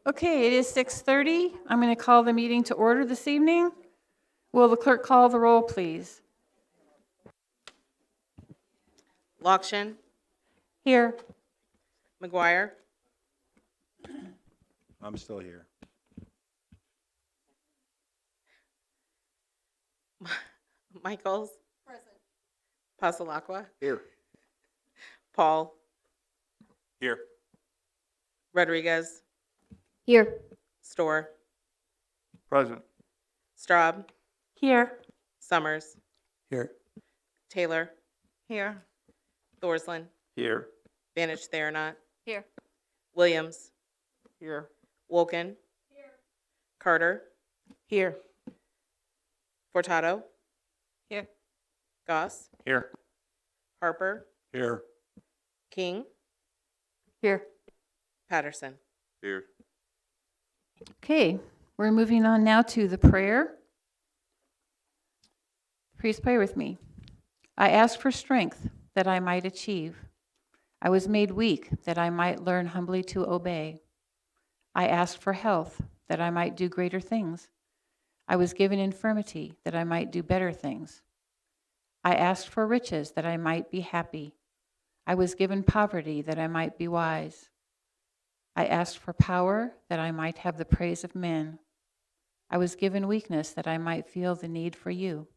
Okay, it is 6:30. I'm going to call the meeting to order this evening. Will the clerk call the roll, please? Lokshin, Here. McGuire, I'm still here. Michaels. Present. Pasalakwa, Here. Paul, Here. Rodriguez, Here. Storr, Present. Straub, Here. Summers, Here. Taylor, Here. Thorsland, Here. Vanich Theranot, Here. Williams, Here. Wolken, Carter, Here. Furtado, Here. Goss, Here. Harper, Here. King, Here. Patterson. Here. Okay, we're moving on now to the prayer. Please pray with me. I ask for strength that I might achieve. I was made weak that I might learn humbly to obey. I ask for health that I might do greater things. I was given infirmity that I might do better things. I asked for riches that I might be happy. I was given poverty that I might be wise. I asked for power that I might have the praise of men. I was given weakness that I might feel the need for you.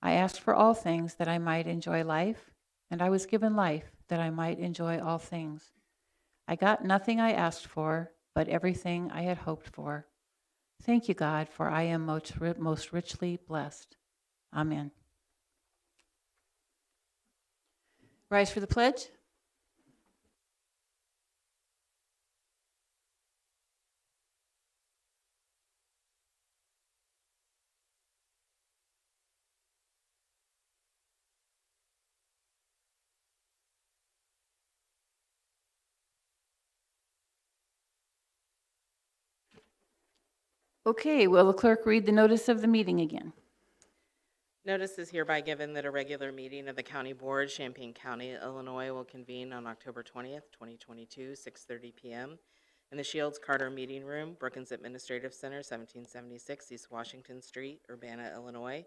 I asked for all things that I might enjoy life, and I was given life that I might enjoy all things. I got nothing I asked for, but everything I had hoped for. Thank you, God, for I am most richly blessed. Amen. Rise for the pledge. Okay, will the clerk read the notice of the meeting again? Notice is hereby given that a regular meeting of the County Board, Champaign County, Illinois, will convene on October 20th, 2022, 6:30 p.m. in the Shields Carter Meeting Room, Brookins Administrative Center, 1776 East Washington Street, Urbana, Illinois,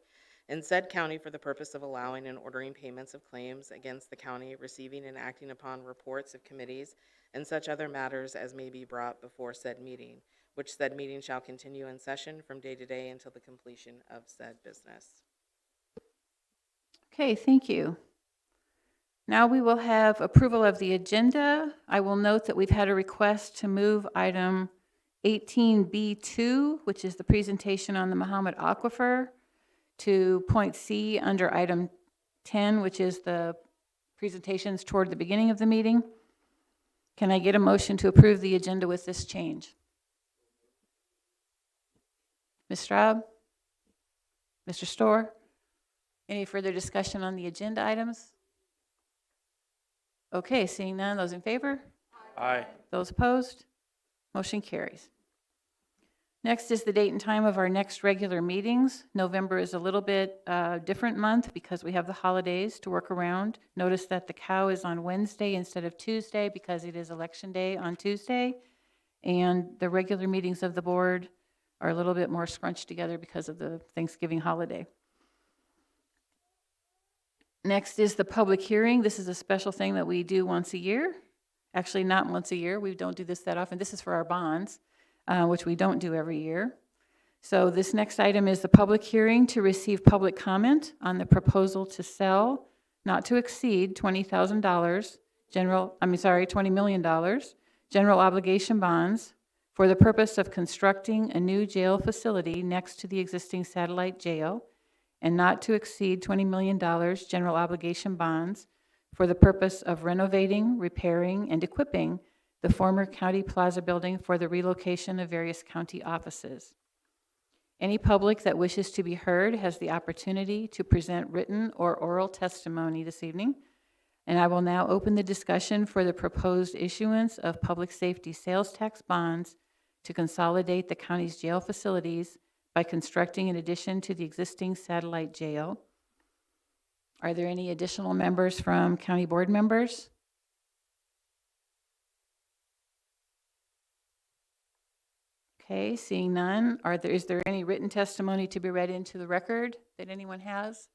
in said county for the purpose of allowing and ordering payments of claims against the county, receiving and acting upon reports of committees, and such other matters as may be brought before said meeting, which said meeting shall continue in session from day to day until the completion of said business. Okay, thank you. Now we will have approval of the agenda. I will note that we've had a request to move item 18B2, which is the presentation on the Muhammad Aquifer, to point C under item 10, which is the presentations toward the beginning of the meeting. Can I get a motion to approve the agenda with this change? Ms. Straub? Mr. Storr? Any further discussion on the agenda items? Okay, seeing none, those in favor? Aye. Those opposed? Motion carries. Next is the date and time of our next regular meetings. November is a little bit different month because we have the holidays to work around. Notice that the cow is on Wednesday instead of Tuesday because it is election day on Tuesday. And the regular meetings of the board are a little bit more scrunched together because of the Thanksgiving holiday. Next is the public hearing. This is a special thing that we do once a year. Actually, not once a year. We don't do this that often. This is for our bonds, which we don't do every year. So this next item is the public hearing to receive public comment on the proposal to sell, not to exceed $20,000, $20 million, general obligation bonds for the purpose of constructing a new jail facility next to the existing satellite jail, and not to exceed $20 million general obligation bonds for the purpose of renovating, repairing, and equipping the former County Plaza building for the relocation of various county offices. Any public that wishes to be heard has the opportunity to present written or oral testimony this evening, and I will now open the discussion for the proposed issuance of public safety sales tax bonds to consolidate the county's jail facilities by constructing an addition to the existing satellite jail. Are there any additional members from county board members? Okay, seeing none, is there any written testimony to be read into the record that anyone has?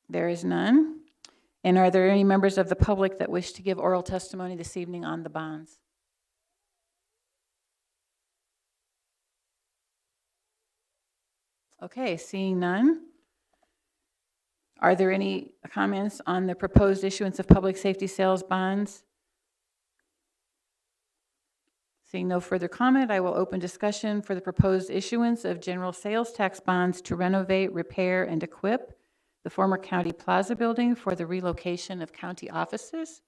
There is none. And are there any members of the public that wish to give oral testimony this evening on the bonds? Okay, seeing none. Are there any comments on the proposed issuance of public safety sales bonds? Seeing no further comment, I will open discussion for the proposed issuance of general sales tax bonds to renovate, repair, and equip the former County Plaza building for the relocation of county offices.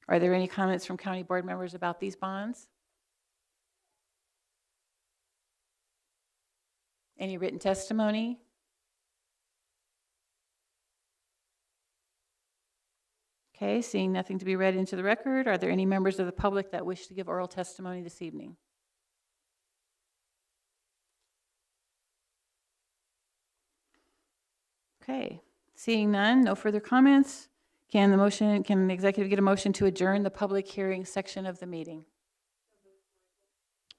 Are there any comments from county board members about these bonds? Any written testimony? Okay, seeing nothing to be read into the record, are there any members of the public that wish to give oral testimony this evening? Okay, seeing none, no further comments. Can the executive get a motion to adjourn the public hearing section of the meeting?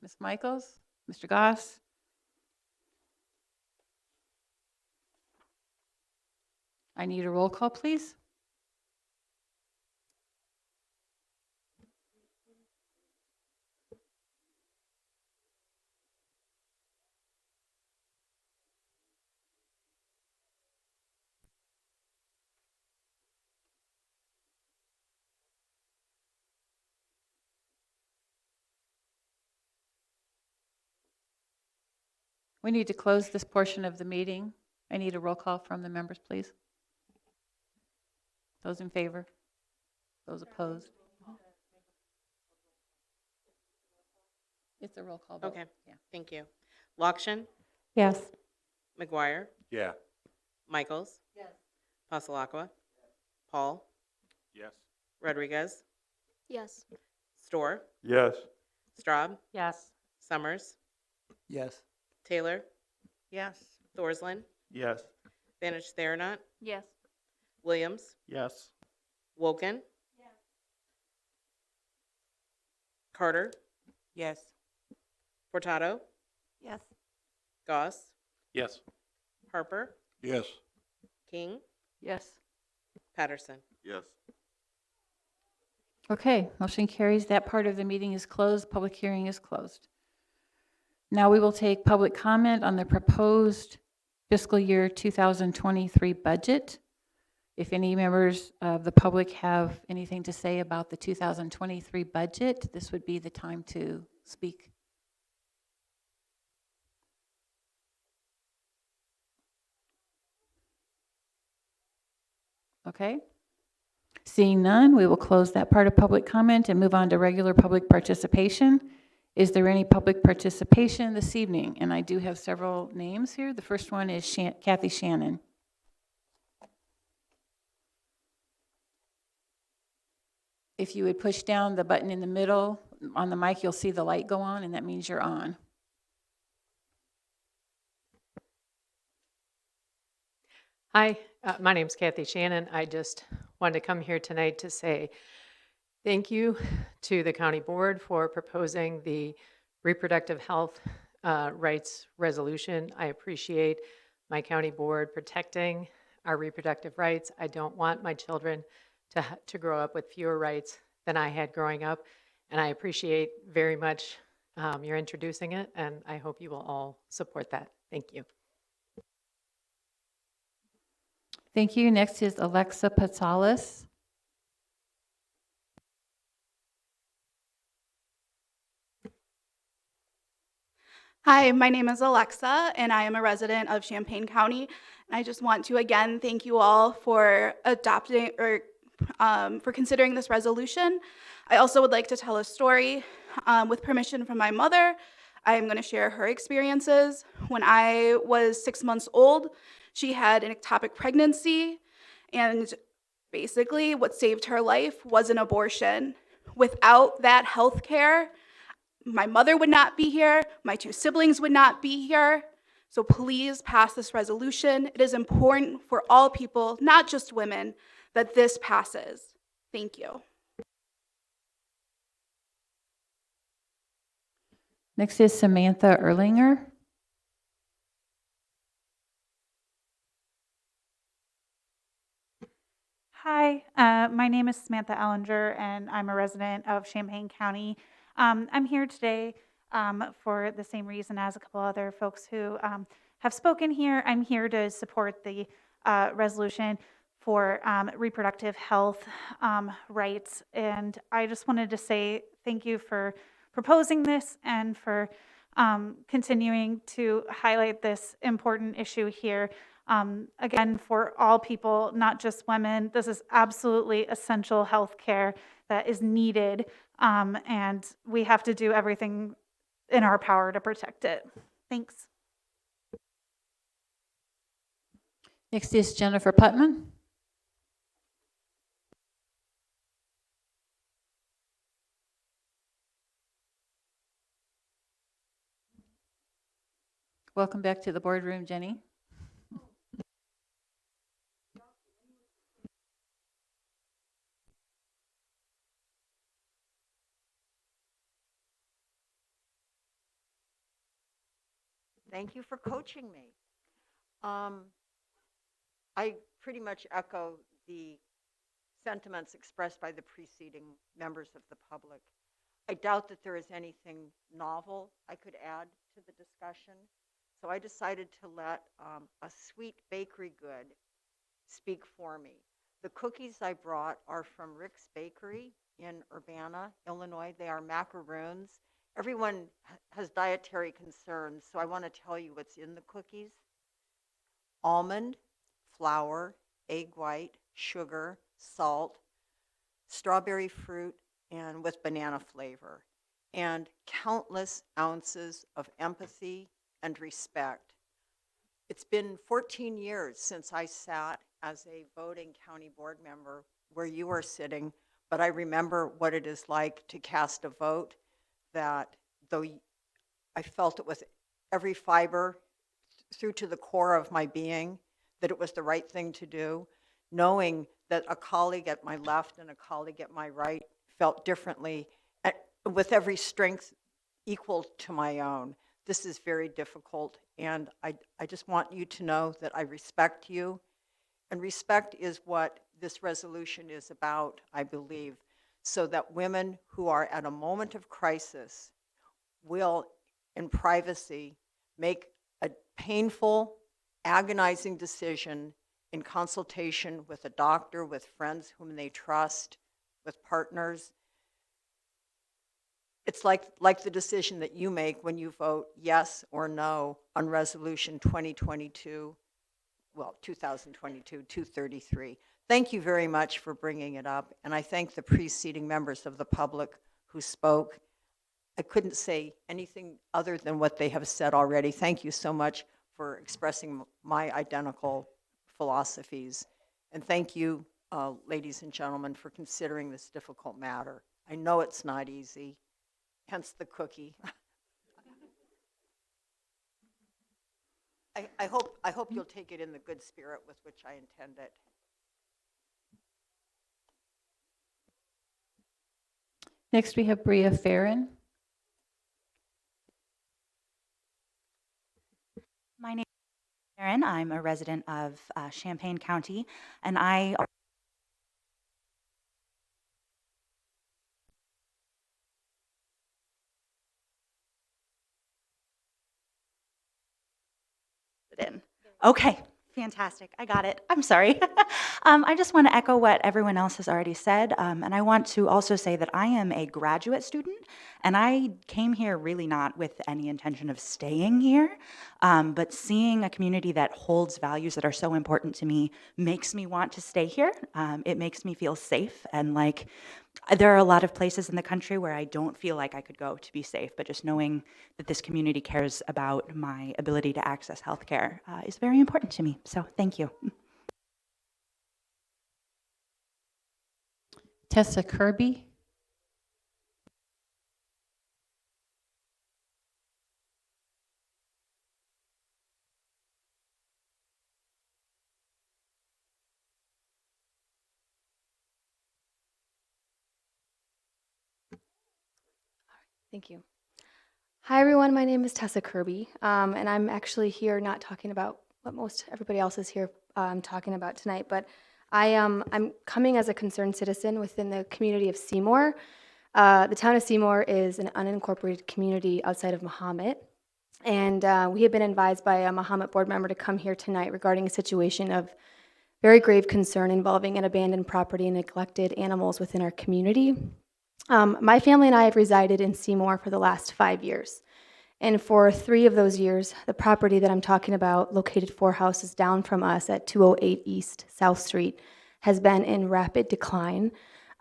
Ms. Michaels, Mr. Goss? I need a roll call, please. We need to close this portion of the meeting. I need a roll call from the members, please. Those in favor? Those opposed? It's a roll call vote. Okay. Yeah. Thank you. Lokshin, Yes. McGuire, Yeah. Michaels. Yes. Pasalakwa. Paul, Yes. Rodriguez, Yes. Storr, Yes. Straub, Yes. Summers, Yes. Taylor, Yes. Thorsland, Yes. Banish Theranot, Yes. Williams, Yes. Wolken. Carter, Yes. Portado, Yes. Goss, Yes. Harper, Yes. King, Yes. Patterson. Yes. Okay, motion carries. That part of the meeting is closed. Public hearing is closed. Now we will take public comment on the proposed fiscal year 2023 budget. If any members of the public have anything to say about the 2023 budget, this would be the time to speak. Okay. Seeing none, we will close that part of public comment and move on to regular public participation. Is there any public participation this evening? And I do have several names here. The first one is Kathy Shannon. If you would push down the button in the middle on the mic, you'll see the light go on, and that means you're on. Hi, my name's Kathy Shannon. I just wanted to come here tonight to say thank you to the county board for proposing the reproductive health rights resolution. I appreciate my county board protecting our reproductive rights. I don't want my children to grow up with fewer rights than I had growing up, and I appreciate very much your introducing it, and I hope you will all support that. Thank you. Thank you. Next is Alexa Patsalis. Hi, my name is Alexa, and I am a resident of Champaign County. And I just want to again thank you all for adopting or for considering this resolution. I also would like to tell a story. With permission from my mother, I am going to share her experiences. When I was 6 months old, she had an ectopic pregnancy, and basically what saved her life was an abortion. Without that health care, my mother would not be here, my two siblings would not be here. So please pass this resolution. It is important for all people, not just women, that this passes. Thank you. Next is Samantha Erlinger. Hi, my name is Samantha Ellinger, and I'm a resident of Champaign County. I'm here today for the same reason as a couple other folks who have spoken here. I'm here to support the resolution for reproductive health rights, and I just wanted to say thank you for proposing this and for continuing to highlight this important issue here. Again, for all people, not just women, this is absolutely essential health care that is needed, and we have to do everything in our power to protect it. Thanks. Next is Jennifer Putman. Welcome back to the boardroom, Jenny. Thank you for coaching me. I pretty much echo the sentiments expressed by the preceding members of the public. I doubt that there is anything novel I could add to the discussion, so I decided to let a sweet bakery good speak for me. The cookies I brought are from Rick's Bakery in Urbana, Illinois. They are macaroons. Everyone has dietary concerns, so I want to tell you what's in the cookies. Almond, flour, egg white, sugar, salt, strawberry fruit, and with banana flavor, and countless ounces of empathy and respect. It's been 14 years since I sat as a voting county board member where you are sitting, but I remember what it is like to cast a vote that, though I felt it with every fiber through to the core of my being, that it was the right thing to do, knowing that a colleague at my left and a colleague at my right felt differently, with every strength equal to my own. This is very difficult, and I just want you to know that I respect you, and respect is what this resolution is about, I believe, so that women who are at a moment of crisis will, in privacy, make a painful, agonizing decision in consultation with a doctor, with friends whom they trust, with partners. It's like the decision that you make when you vote yes or no on Resolution 2022-233. Thank you very much for bringing it up, and I thank the preceding members of the public who spoke. I couldn't say anything other than what they have said already. Thank you so much for expressing my identical philosophies. And thank you, ladies and gentlemen, for considering this difficult matter. I know it's not easy, hence the cookie. I hope you'll take it in the good spirit with which I intend it. Next, we have Bria Farron. My name is Erin. I'm a resident of Champaign County, and I in. Okay, fantastic. I got it. I'm sorry. I just want to echo what everyone else has already said, and I want to also say that I am a graduate student, and I came here really not with any intention of staying here, but seeing a community that holds values that are so important to me makes me want to stay here. It makes me feel safe, and like there are a lot of places in the country where I don't feel like I could go to be safe, but just knowing that this community cares about my ability to access healthcare is very important to me. So thank you. Tessa Kirby. Thank you. Hi, everyone. My name is Tessa Kirby, and I'm actually here not talking about what most everybody else is here talking about tonight, but I'm coming as a concerned citizen within the community of Seymour. The town of Seymour is an unincorporated community outside of Mahomet, and we have been advised by a Mahomet board member to come here tonight regarding a situation of very grave concern involving an abandoned property and neglected animals within our community. My family and I have resided in Seymour for the last 5 years. And for 3 of those years, the property that I'm talking about, located 4 houses down from us at 208 East South Street, has been in rapid decline.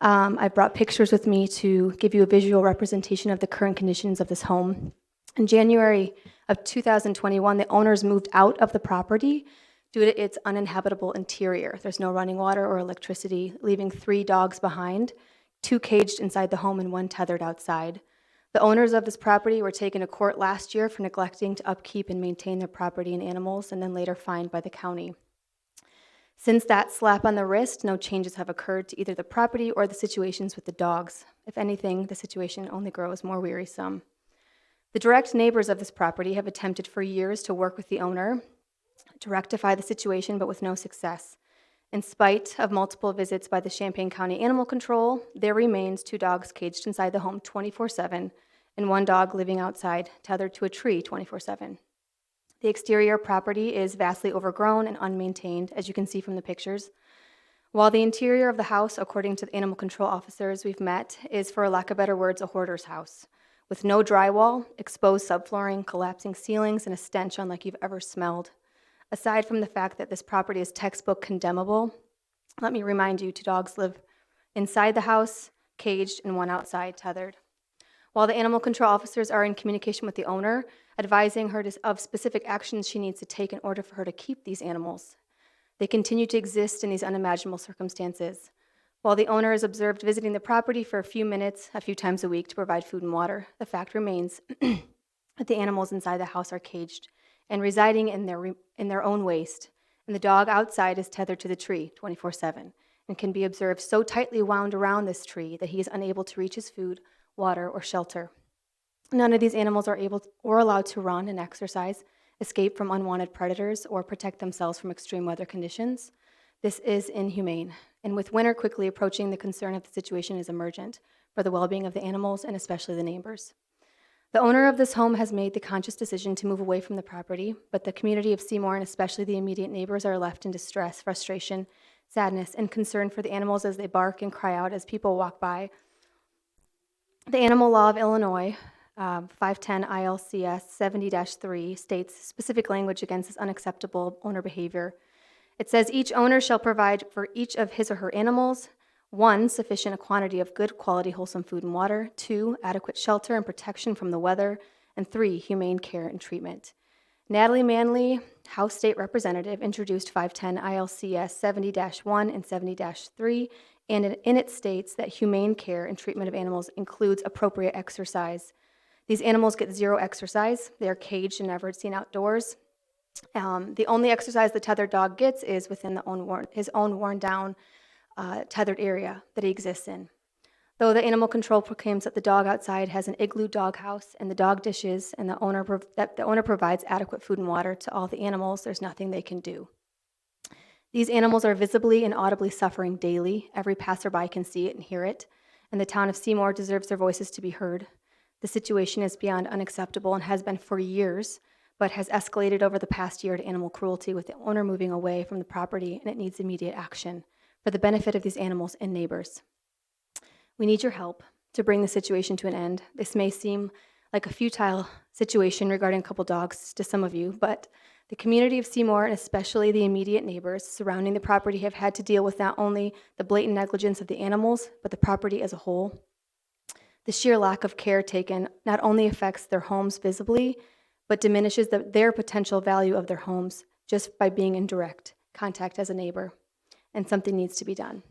I brought pictures with me to give you a visual representation of the current conditions of this home. In January of 2021, the owners moved out of the property due to its uninhabitable interior. There's no running water or electricity, leaving 3 dogs behind, 2 caged inside the home and 1 tethered outside. The owners of this property were taken to court last year for neglecting to upkeep and maintain their property and animals, and then later fined by the county. Since that slap on the wrist, no changes have occurred to either the property or the situations with the dogs. If anything, the situation only grows more wearisome. The direct neighbors of this property have attempted for years to work with the owner to rectify the situation, but with no success. In spite of multiple visits by the Champaign County Animal Control, there remains 2 dogs caged inside the home 24/7 and 1 dog living outside, tethered to a tree 24/7. The exterior property is vastly overgrown and unmaintained, as you can see from the pictures, while the interior of the house, according to the animal control officers we've met, is, for lack of better words, a hoarder's house, with no drywall, exposed subflooring, collapsing ceilings, and a stench unlike you've ever smelled. Aside from the fact that this property is textbook condemnable, let me remind you, 2 dogs live inside the house, caged, and 1 outside, tethered. While the animal control officers are in communication with the owner, advising her of specific actions she needs to take in order for her to keep these animals, they continue to exist in these unimaginable circumstances. While the owner is observed visiting the property for a few minutes, a few times a week to provide food and water, the fact remains that the animals inside the house are caged and residing in their own waste, and the dog outside is tethered to the tree 24/7 and can be observed so tightly wound around this tree that he is unable to reach his food, water, or shelter. None of these animals are able or allowed to run and exercise, escape from unwanted predators, or protect themselves from extreme weather conditions. This is inhumane, and with winter quickly approaching, the concern of the situation is emergent for the well-being of the animals and especially the neighbors. The owner of this home has made the conscious decision to move away from the property, but the community of Seymour and especially the immediate neighbors are left in distress, frustration, sadness, and concern for the animals as they bark and cry out as people walk by. The Animal Law of Illinois, 510 ILCS 70-3, states specific language against this unacceptable owner behavior. It says each owner shall provide for each of his or her animals 1, sufficient quantity of good quality wholesome food and water, 2, adequate shelter and protection from the weather, and 3, humane care and treatment. Natalie Manley, House State Representative, introduced 510 ILCS 70-1 and 70-3, and in it states that humane care and treatment of animals includes appropriate exercise. These animals get 0 exercise. They are caged and never seen outdoors. The only exercise the tethered dog gets is within his own worn-down tethered area that he exists in. Though the animal control proclaims that the dog outside has an igloo doghouse and the dog dishes, and the owner provides adequate food and water to all the animals, there's nothing they can do. These animals are visibly and audibly suffering daily. Every passerby can see it and hear it, and the town of Seymour deserves their voices to be heard. The situation is beyond unacceptable and has been for years, but has escalated over the past year to animal cruelty, with the owner moving away from the property, and it needs immediate action for the benefit of these animals and neighbors. We need your help to bring the situation to an end. This may seem like a futile situation regarding a couple dogs to some of you, but the community of Seymour, and especially the immediate neighbors surrounding the property, have had to deal with not only the blatant negligence of the animals, but the property as a whole. The sheer lack of care taken not only affects their homes visibly, but diminishes their potential value of their homes just by being in direct contact as a neighbor, and something needs to be done.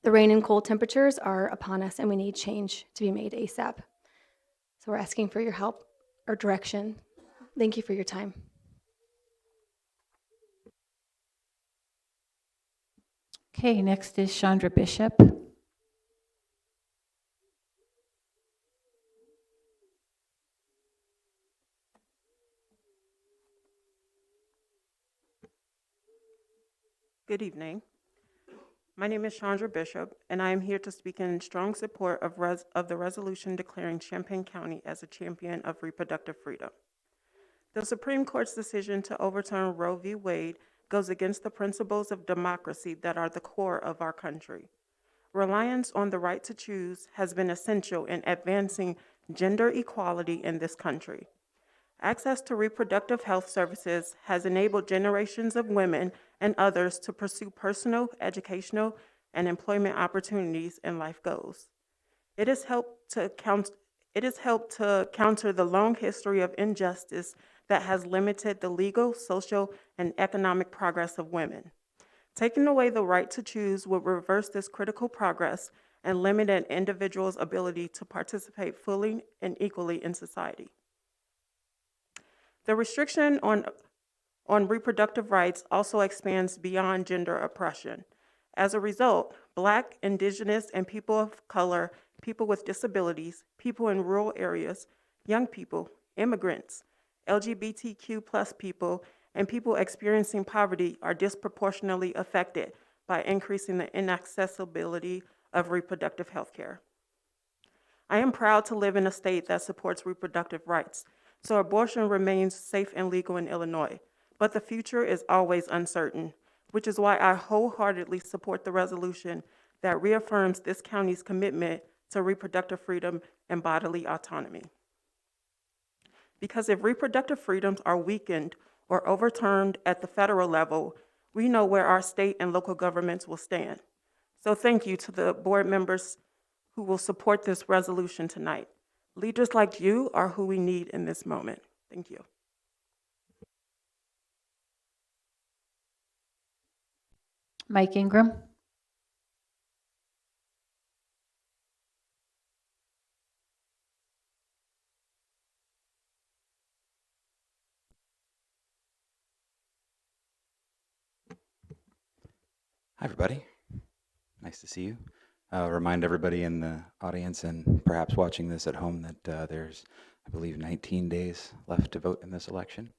The rain and cold temperatures are upon us, and we need change to be made ASAP. So we're asking for your help or direction. Thank you for your time. Okay, next is Chandra Bishop. Good evening. My name is Chandra Bishop, and I am here to speak in strong support of the resolution declaring Champaign County as a champion of reproductive freedom. The Supreme Court's decision to overturn Roe v. Wade goes against the principles of democracy that are the core of our country. Reliance on the right to choose has been essential in advancing gender equality in this country. Access to reproductive health services has enabled generations of women and others to pursue personal, educational, and employment opportunities and life goals. It has helped to counter the long history of injustice that has limited the legal, social, and economic progress of women. Taking away the right to choose would reverse this critical progress and limit an individual's ability to participate fully and equally in society. The restriction on reproductive rights also expands beyond gender oppression. As a result, Black, Indigenous, and people of color, people with disabilities, people in rural areas, young people, immigrants, LGBTQ+ people, and people experiencing poverty are disproportionately affected by increasing the inaccessibility of reproductive health care. I am proud to live in a state that supports reproductive rights, so abortion remains safe and legal in Illinois, but the future is always uncertain, which is why I wholeheartedly support the resolution that reaffirms this county's commitment to reproductive freedom and bodily autonomy. Because if reproductive freedoms are weakened or overturned at the federal level, we know where our state and local governments will stand. So thank you to the board members who will support this resolution tonight. Leaders like you are who we need in this moment. Thank you. Mike Ingram. Hi, everybody. Nice to see you. Remind everybody in the audience and perhaps watching this at home that there's, I believe, 19 days left to vote in this election.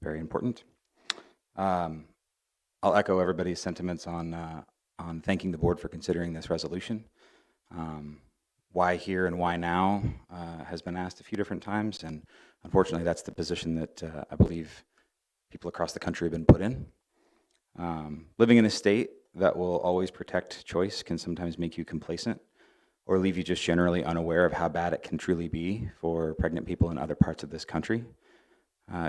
Very important. I'll echo everybody's sentiments on thanking the board for considering this resolution. Why here and why now has been asked a few different times, and unfortunately that's the position that I believe people across the country have been put in. Living in a state that will always protect choice can sometimes make you complacent or leave you just generally unaware of how bad it can truly be for pregnant people in other parts of this country.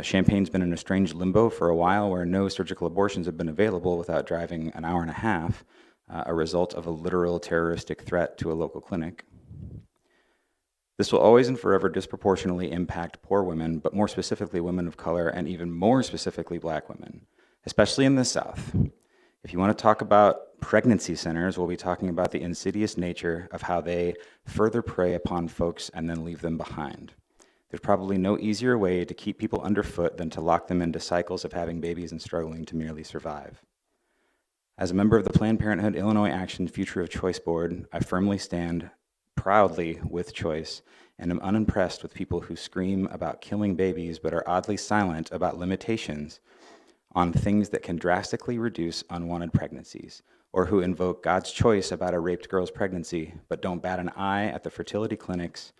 Champaign's been in a strange limbo for a while where no surgical abortions have been available without driving an hour and a half, a result of a literal terroristic threat to a local clinic. This will always and forever disproportionately impact poor women, but more specifically women of color and even more specifically Black women, especially in the South. If you want to talk about pregnancy centers, we'll be talking about the insidious nature of how they further prey upon folks and then leave them behind. There's probably no easier way to keep people underfoot than to lock them into cycles of having babies and struggling to merely survive. As a member of the Planned Parenthood Illinois Action Future of Choice Board, I firmly stand proudly with choice and am unimpressed with people who scream about killing babies but are oddly silent about limitations on things that can drastically reduce unwanted pregnancies, or who invoke God's choice about a raped girl's pregnancy but don't bat an eye at the fertility clinics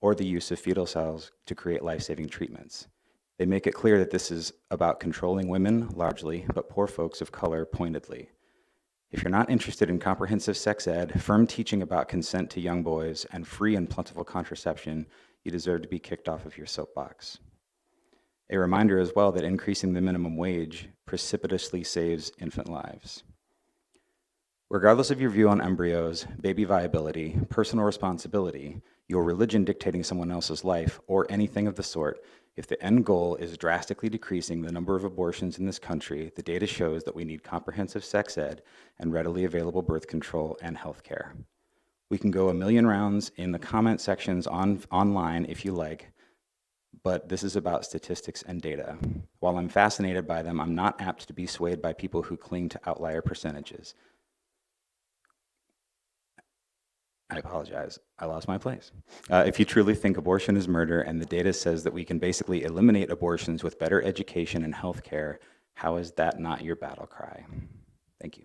or the use of fetal cells to create life-saving treatments. They make it clear that this is about controlling women largely, but poor folks of color pointedly. If you're not interested in comprehensive sex ed, firm teaching about consent to young boys, and free and plentiful contraception, you deserve to be kicked off of your soapbox. A reminder as well that increasing the minimum wage precipitously saves infant lives. Regardless of your view on embryos, baby viability, personal responsibility, your religion dictating someone else's life, or anything of the sort, if the end goal is drastically decreasing the number of abortions in this country, the data shows that we need comprehensive sex ed and readily available birth control and health care. We can go a million rounds in the comment sections online if you like, but this is about statistics and data. While I'm fascinated by them, I'm not apt to be swayed by people who cling to outlier percentages. I apologize, I lost my place. If you truly think abortion is murder and the data says that we can basically eliminate abortions with better education and health care, how is that not your battle cry? Thank you.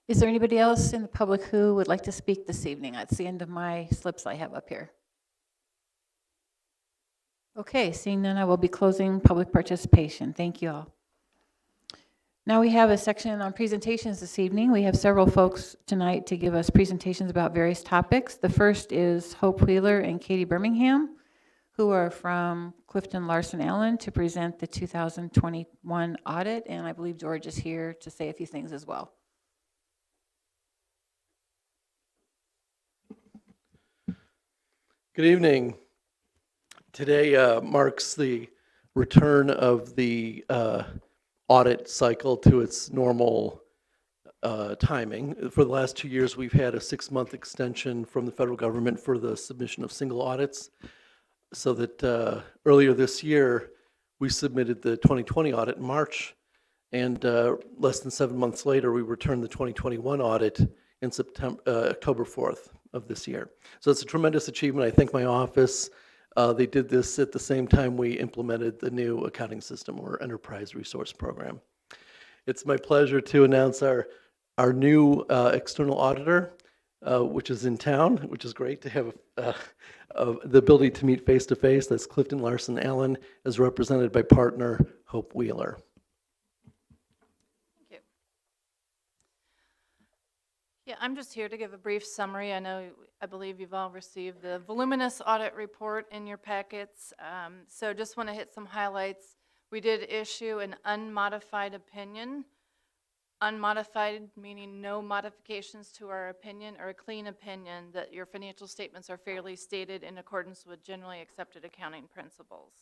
Is there anybody else in the public who would like to speak this evening? That's the end of my slips I have up here. Okay, seeing none, I will be closing public participation. Thank you all. Now we have a section on presentations this evening. We have several folks tonight to give us presentations about various topics. The first is Hope Wheeler and Katie Birmingham, who are from Clifton Larson Allen to present the 2021 audit, and I believe George is here to say a few things as well. Good evening. Today marks the return of the audit cycle to its normal timing. For the last 2 years, we've had a 6-month extension from the federal government for the submission of single audits, so that earlier this year, we submitted the 2020 audit in March, and less than 7 months later, we returned the 2021 audit in October 4th of this year. So it's a tremendous achievement. I thank my office. They did this at the same time we implemented the new accounting system, or enterprise resource program. It's my pleasure to announce our new external auditor, which is in town, which is great to have the ability to meet face to face. That's Clifton Larson Allen, as represented by partner Hope Wheeler. Yeah, I'm just here to give a brief summary. I believe you've all received the voluminous audit report in your packets. So just want to hit some highlights. We did issue an unmodified opinion. Unmodified meaning no modifications to our opinion, or a clean opinion that your financial statements are fairly stated in accordance with generally accepted accounting principles.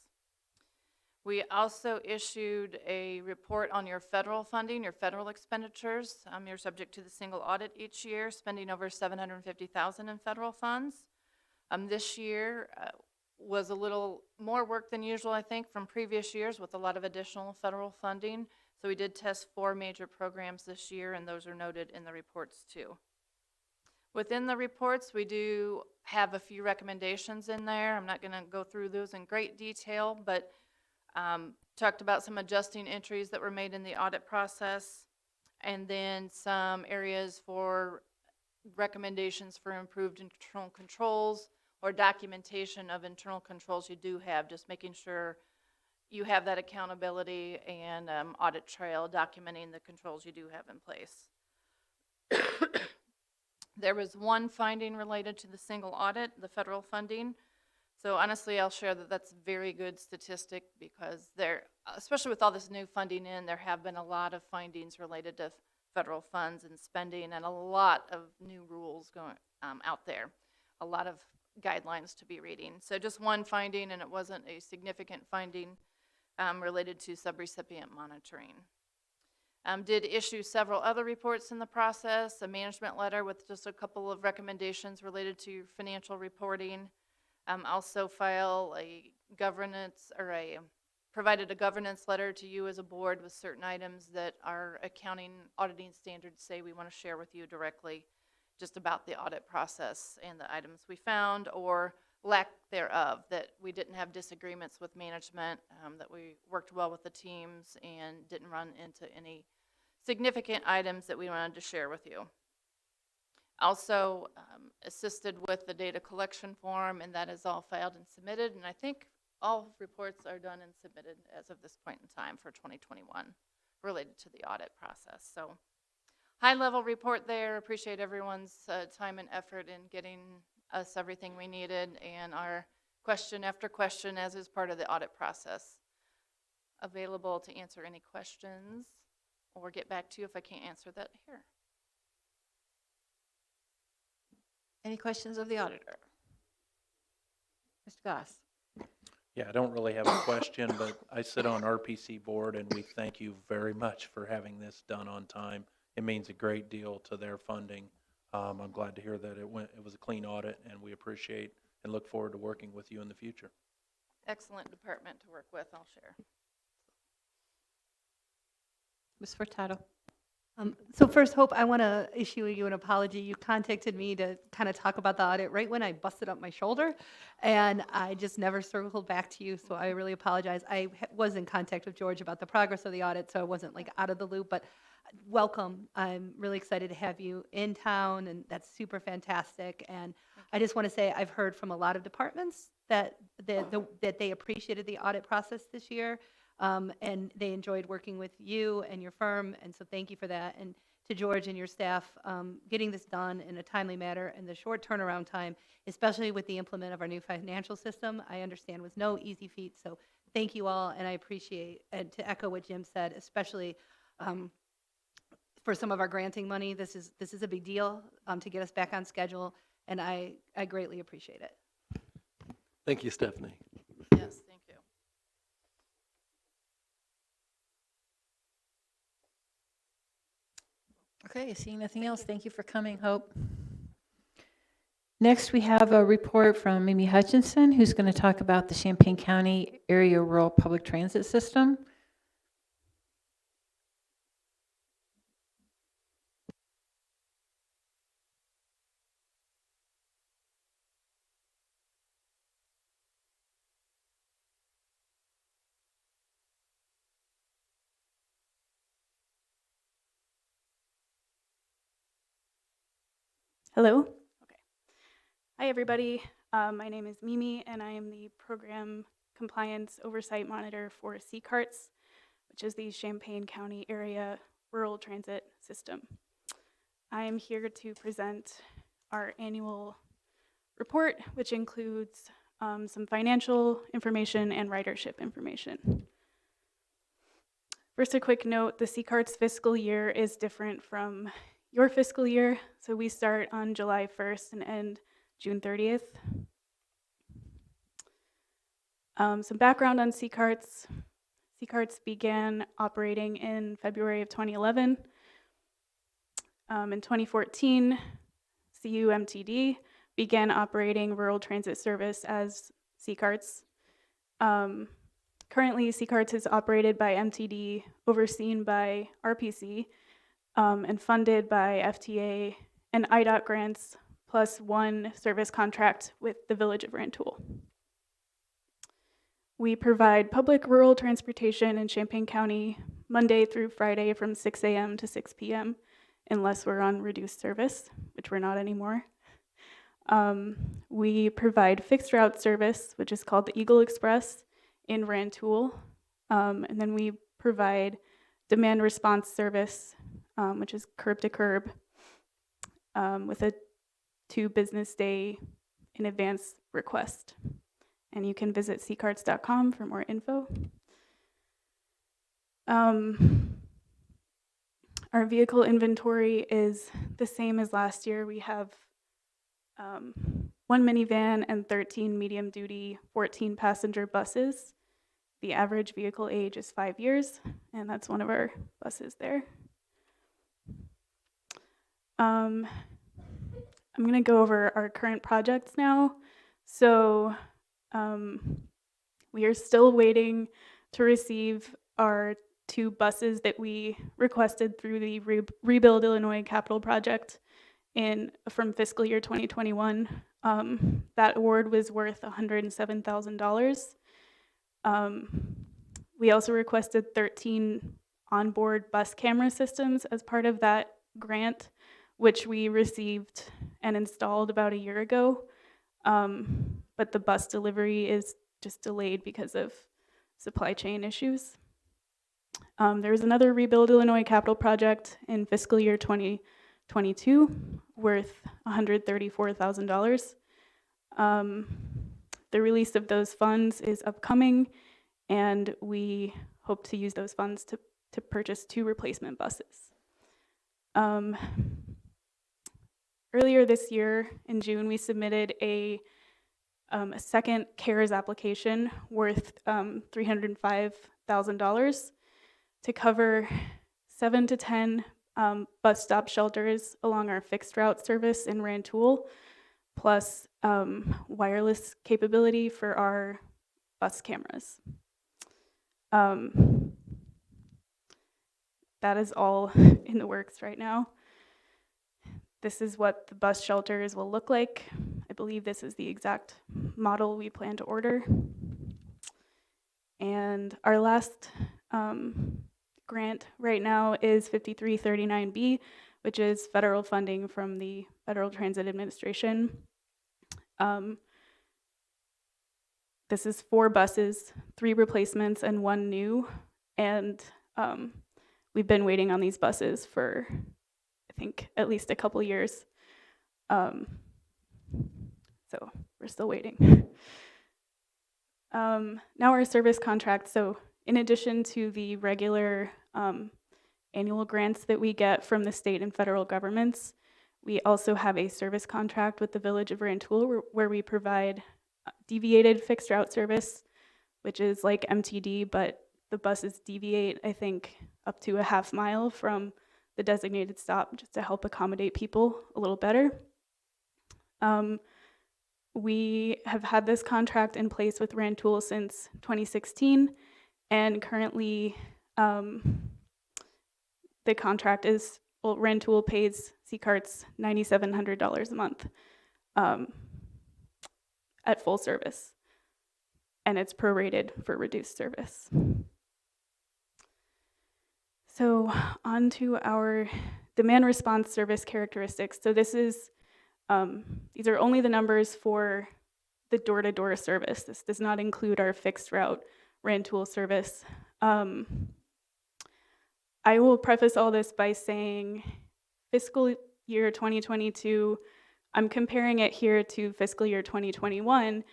We also issued a report on your federal funding, your federal expenditures. You're subject to the single audit each year, spending over $750,000 in federal funds. This year was a little more work than usual, I think, from previous years with a lot of additional federal funding. So we did test 4 major programs this year, and those are noted in the reports too. Within the reports, we do have a few recommendations in there. I'm not going to go through those in great detail, but talked about some adjusting entries that were made in the audit process, and then some areas for recommendations for improved internal controls or documentation of internal controls you do have, just making sure you have that accountability and audit trail documenting the controls you do have in place. There was one finding related to the single audit, the federal funding. So honestly, I'll share that that's a very good statistic, because there, especially with all this new funding in, there have been a lot of findings related to federal funds and spending, and a lot of new rules going out there, a lot of guidelines to be reading. So just one finding, and it wasn't a significant finding related to subrecipient monitoring. Did issue several other reports in the process, a management letter with just a couple of recommendations related to financial reporting. Also file a governance, or provided a governance letter to you as a board with certain items that our accounting auditing standards say we want to share with you directly, just about the audit process and the items we found, or lack thereof, that we didn't have disagreements with management, that we worked well with the teams and didn't run into any significant items that we wanted to share with you. Also assisted with the data collection form, and that is all filed and submitted, and I think all reports are done and submitted as of this point in time for 2021 related to the audit process. So high-level report there. Appreciate everyone's time and effort in getting us everything we needed, and our question after question as is part of the audit process. Available to answer any questions or get back to you if I can't answer that here. Any questions of the auditor? Mr. Goss. Yeah, I don't really have a question, but I sit on RPC board, and we thank you very much for having this done on time. It means a great deal to their funding. I'm glad to hear that it was a clean audit, and we appreciate and look forward to working with you in the future. Excellent department to work with, I'll share. Ms. Furtado. So first, Hope, I want to issue you an apology. You contacted me to kind of talk about the audit right when I busted up my shoulder, and I just never circled back to you, so I really apologize. I was in contact with George about the progress of the audit, so I wasn't like out of the loop, but welcome. I'm really excited to have you in town, and that's super fantastic. And I just want to say I've heard from a lot of departments that they appreciated the audit process this year. And they enjoyed working with you and your firm, and so thank you for that. And to George and your staff, getting this done in a timely manner and the short turnaround time, especially with the implement of our new financial system, I understand was no easy feat. So thank you all, and I appreciate, and to echo what Jim said, especially for some of our granting money, this is a big deal to get us back on schedule, and I greatly appreciate it. Thank you, Stephanie. Yes, thank you. Okay, seeing nothing else, thank you for coming, Hope. Next, we have a report from Mimi Hutchinson, who's going to talk about the Champaign County Area Rural Public Transit System. Hello. Okay. Hi, everybody. My name is Mimi, and I am the Program Compliance Oversight Monitor for CCARTS, which is the Champaign County Area Rural Transit System. I am here to present our annual report, which includes some financial information and ridership information. First, a quick note, the CCARTS fiscal year is different from your fiscal year. So we start on July 1st and end June 30th. Some background on CCARTS. CCARTS began operating in February of 2011. In 2014, CUMTD began operating rural transit service as CCARTS. Currently, CCARTS is operated by MTD, overseen by RPC, and funded by FTA and IDOT grants, plus one service contract with the Village of Rantoul. We provide public rural transportation in Champaign County Monday through Friday from 6 a.m. to 6 p.m. unless we're on reduced service, which we're not anymore. We provide fixed route service, which is called the Eagle Express in Rantoul. And then we provide demand response service, which is curb to curb, with a 2 business day in advance request. And you can visit ccarts.com for more info. Our vehicle inventory is the same as last year. We have 1 minivan and 13 medium duty 14 passenger buses. The average vehicle age is 5 years, and that's one of our buses there. I'm going to go over our current projects now. So we are still waiting to receive our 2 buses that we requested through the Rebuild Illinois Capital Project from fiscal year 2021. That award was worth $107,000. We also requested 13 onboard bus camera systems as part of that grant, which we received and installed about a year ago. But the bus delivery is just delayed because of supply chain issues. There's another Rebuild Illinois Capital Project in fiscal year 2022 worth $134,000. The release of those funds is upcoming, and we hope to use those funds to purchase 2 replacement buses. Earlier this year, in June, we submitted a second CARES application worth $305,000 to cover 7 to 10 bus stop shelters along our fixed route service in Rantoul, plus wireless capability for our bus cameras. that is all in the works right now. This is what the bus shelters will look like. I believe this is the exact model we plan to order. And our last grant right now is 5339B, which is federal funding from the Federal Transit Administration. This is 4 buses, 3 replacements, and 1 new. And we've been waiting on these buses for, I think, at least a couple years. So we're still waiting. Now our service contract. So in addition to the regular annual grants that we get from the state and federal governments, we also have a service contract with the Village of Rantoul where we provide deviated fixed route service, which is like MTD, but the buses deviate, I think, up to a half mile from the designated stop just to help accommodate people a little better. We have had this contract in place with Rantoul since 2016, and currently the contract is, well, Rantoul pays C-Carts $9,700 a month at full service, and it's prorated for reduced service. So on to our demand response service characteristics. So this is, these are only the numbers for the door-to-door service. This does not include our fixed route Rantoul service. I will preface all this by saying fiscal year 2022, I'm comparing it here to fiscal year 2021,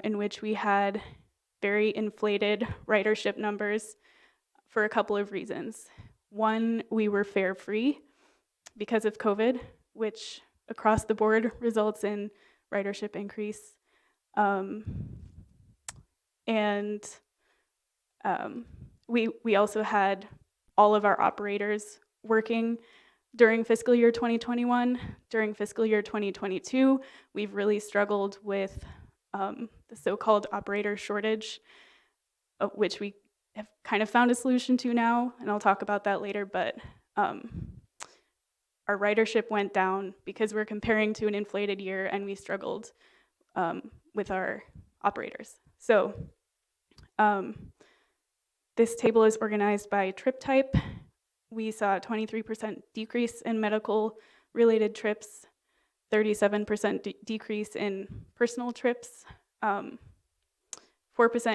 in which we had very inflated ridership numbers for a couple of reasons. One, we were fare free because of COVID, which across the board results in ridership increase. We also had all of our operators working during fiscal year 2021. During fiscal year 2022, we've really struggled with the so-called operator shortage, which we have kind of found a solution to now, and I'll talk about that later, but our ridership went down because we're comparing to an inflated year and we struggled with our operators. So this table is organized by trip type. We saw a 23% decrease in medical-related trips, 37% decrease in personal trips, 4%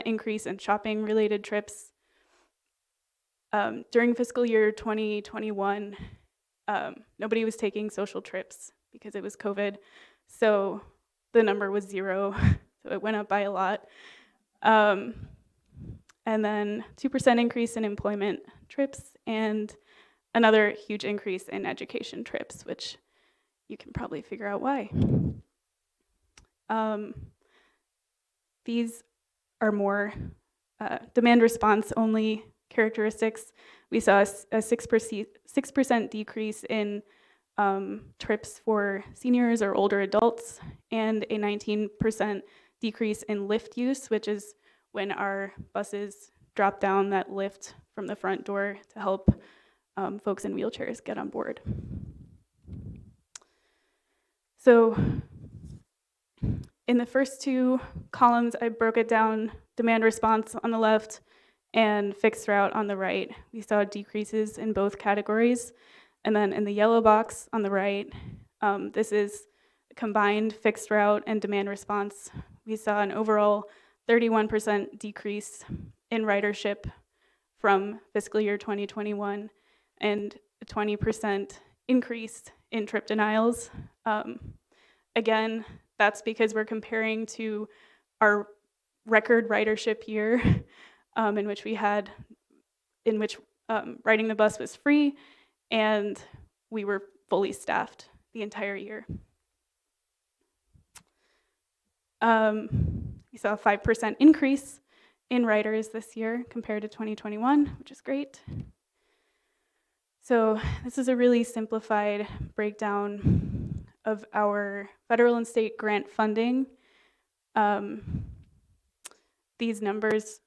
increase in shopping-related trips. During fiscal year 2021, nobody was taking social trips because it was COVID, so the number was 0, so it went up by a lot. And then 2% increase in employment trips and another huge increase in education trips, which you can probably figure out why. These are more demand response only characteristics. We saw a 6% decrease in trips for seniors or older adults, and a 19% decrease in lift use, which is when our buses drop down that lift from the front door to help folks in wheelchairs get on board. So in the first 2 columns, I broke it down, demand response on the left and fixed route on the right. We saw decreases in both categories. And then in the yellow box on the right, this is combined fixed route and demand response. We saw an overall 31% decrease in ridership from fiscal year 2021 and a 20% increase in trip denials. Again, that's because we're comparing to our record ridership year in which riding the bus was free and we were fully staffed the entire year. We saw a 5% increase in riders this year compared to 2021, which is great. So this is a really simplified breakdown of our federal and state grant funding. These numbers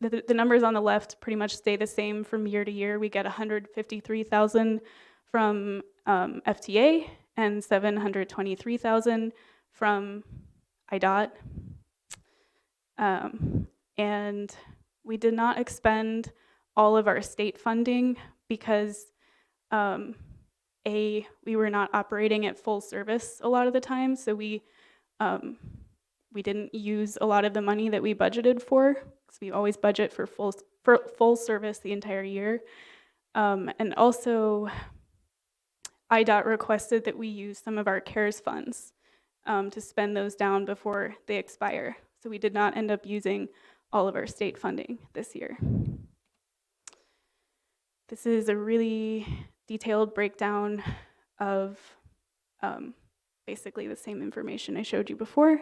the numbers on the left pretty much stay the same from year to year. We get 153,000 from FTA and 723,000 from IDOT. And we did not expend all of our state funding because we were not operating at full service a lot of the time, so we didn't use a lot of the money that we budgeted for, because we always budget for full service the entire year. And also, IDOT requested that we use some of our CARES funds to spend those down before they expire. So we did not end up using all of our state funding this year. This is a really detailed breakdown of basically the same information I showed you before.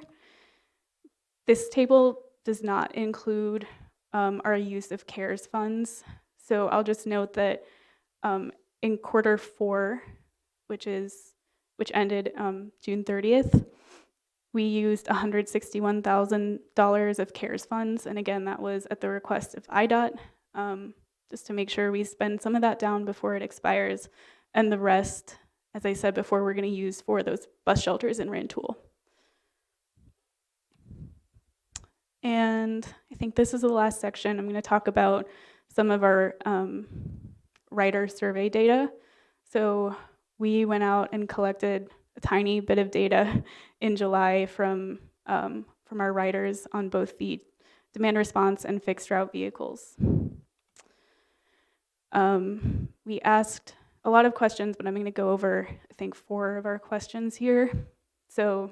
This table does not include our use of CARES funds. So I'll just note that in quarter 4, which ended June 30th, we used $161,000 of CARES funds. And again, that was at the request of IDOT, just to make sure we spend some of that down before it expires. And the rest, as I said before, we're going to use for those bus shelters in Rantoul. And I think this is the last section. I'm going to talk about some of our rider survey data. So we went out and collected a tiny bit of data in July from our riders on both the demand response and fixed route vehicles. We asked a lot of questions, but I'm going to go over, I think, 4 of our questions here. So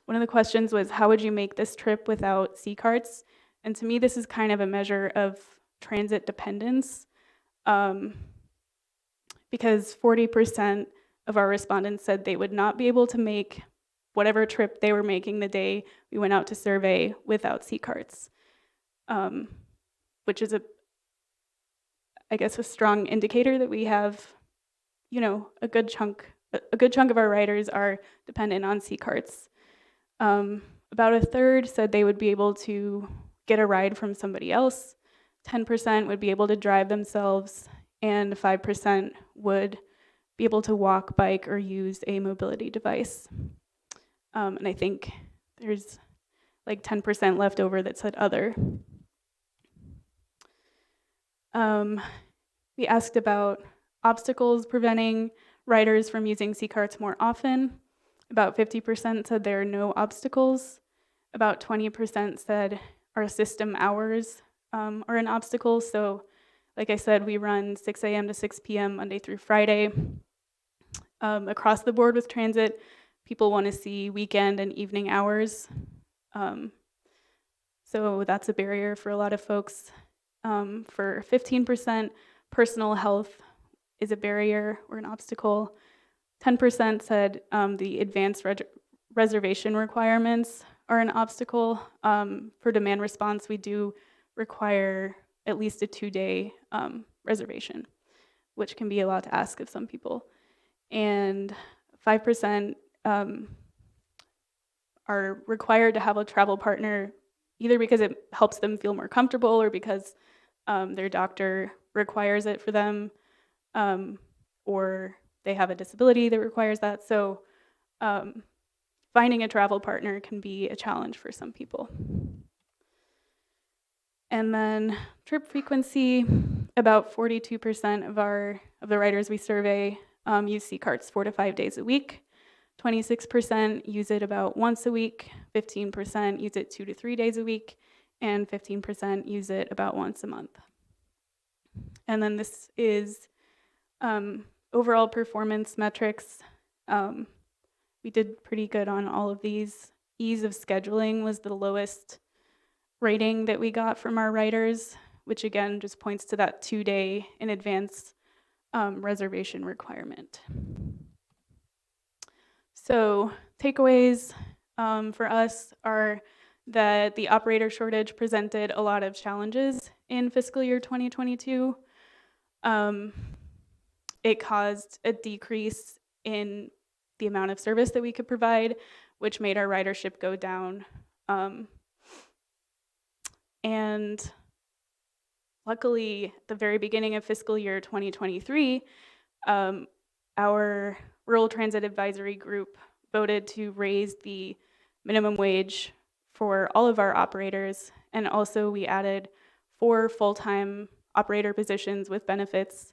one of the questions was, how would you make this trip without C-carts? And to me, this is kind of a measure of transit dependence, because 40% of our respondents said they would not be able to make whatever trip they were making the day we went out to survey without C-carts, which is I guess a strong indicator that we have, a good chunk of our riders are dependent on C-carts. About a third said they would be able to get a ride from somebody else. 10% would be able to drive themselves, and 5% would be able to walk, bike, or use a mobility device. And I think there's like 10% left over that said other. We asked about obstacles preventing riders from using C-carts more often. About 50% said there are no obstacles. About 20% said our system hours are an obstacle. So like I said, we run 6 a.m. to 6 p.m. Monday through Friday. Across the board with transit, people want to see weekend and evening hours. So that's a barrier for a lot of folks. For 15%, personal health is a barrier or an obstacle. 10% said the advanced reservation requirements are an obstacle. For demand response, we do require at least a 2-day reservation, which can be a lot to ask of some people. And 5% are required to have a travel partner, either because it helps them feel more comfortable or because their doctor requires it for them, or they have a disability that requires that. So finding a travel partner can be a challenge for some people. And then trip frequency, about 42% of the riders we survey use C-carts 4 to 5 days a week. 26% use it about once a week, 15% use it 2 to 3 days a week, and 15% use it about once a month. And then this is overall performance metrics. We did pretty good on all of these. Ease of scheduling was the lowest rating that we got from our riders, which again just points to that 2-day in advance reservation requirement. So takeaways for us are that the operator shortage presented a lot of challenges in fiscal year 2022. It caused a decrease in the amount of service that we could provide, which made our ridership go down. And luckily, at the very beginning of fiscal year 2023, our Rural Transit Advisory Group voted to raise the minimum wage for all of our operators, and also we added 4 full-time operator positions with benefits,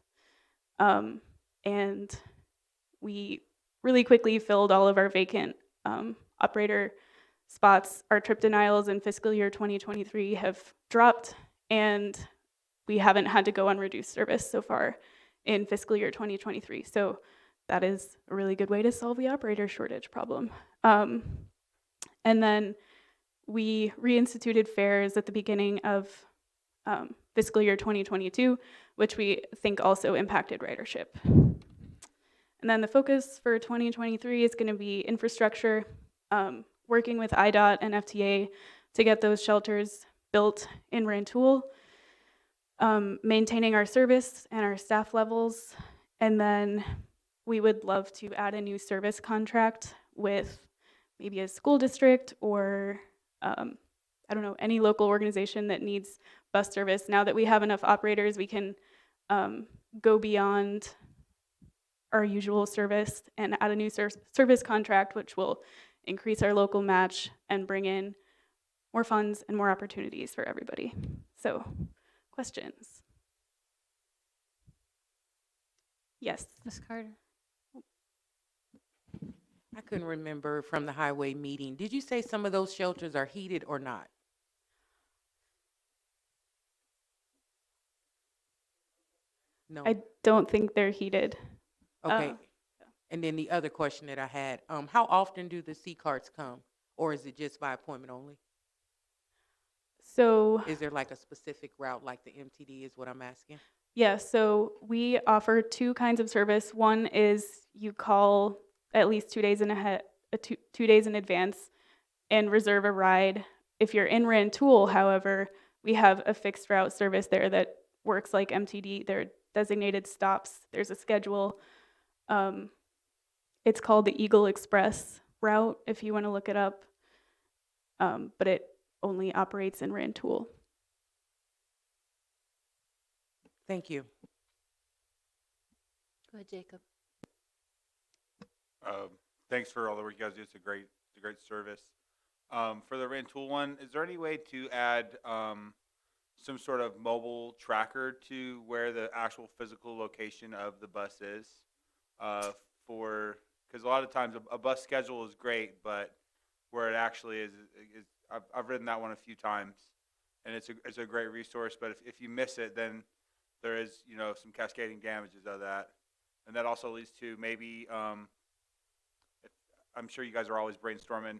and we really quickly filled all of our vacant operator spots. Our trip denials in fiscal year 2023 have dropped, and we haven't had to go on reduced service so far in fiscal year 2023. So that is a really good way to solve the operator shortage problem. And then we reinstituted fares at the beginning of fiscal year 2022, which we think also impacted ridership. And then the focus for 2023 is going to be infrastructure, working with IDOT and FTA to get those shelters built in Rantoul, maintaining our service and our staff levels, and then we would love to add a new service contract with maybe a school district or I don't know, any local organization that needs bus service. Now that we have enough operators, we can go beyond our usual service and add a new service contract, which will increase our local match and bring in more funds and more opportunities for everybody. So, questions? Yes. Ms. Carter? I couldn't remember from the highway meeting. Did you say some of those shelters are heated or not? No. I don't think they're heated. Okay. And then the other question that I had, how often do the C-carts come? Or is it just by appointment only? So, Is there like a specific route like the MTD is what I'm asking? yeah, so we offer 2 kinds of service. One is you call at least 2 days in ahead, 2 days in advance and reserve a ride. If you're in Rantoul, however, we have a fixed route service there that works like MTD. They're designated stops. There's a schedule. It's called the Eagle Express route, if you want to look it up. But it only operates in Rantoul. Thank you. Go ahead, Jacob. Thanks for all the work you guys do. It's a great service. For the Rantoul one, is there any way to add some sort of mobile tracker to where the actual physical location of the bus is? Because a lot of times a bus schedule is great, but where it actually is I've ridden that one a few times, and it's a great resource. But if you miss it, then there is some cascading damages of that, and that also leads to maybe I'm sure you guys are always brainstorming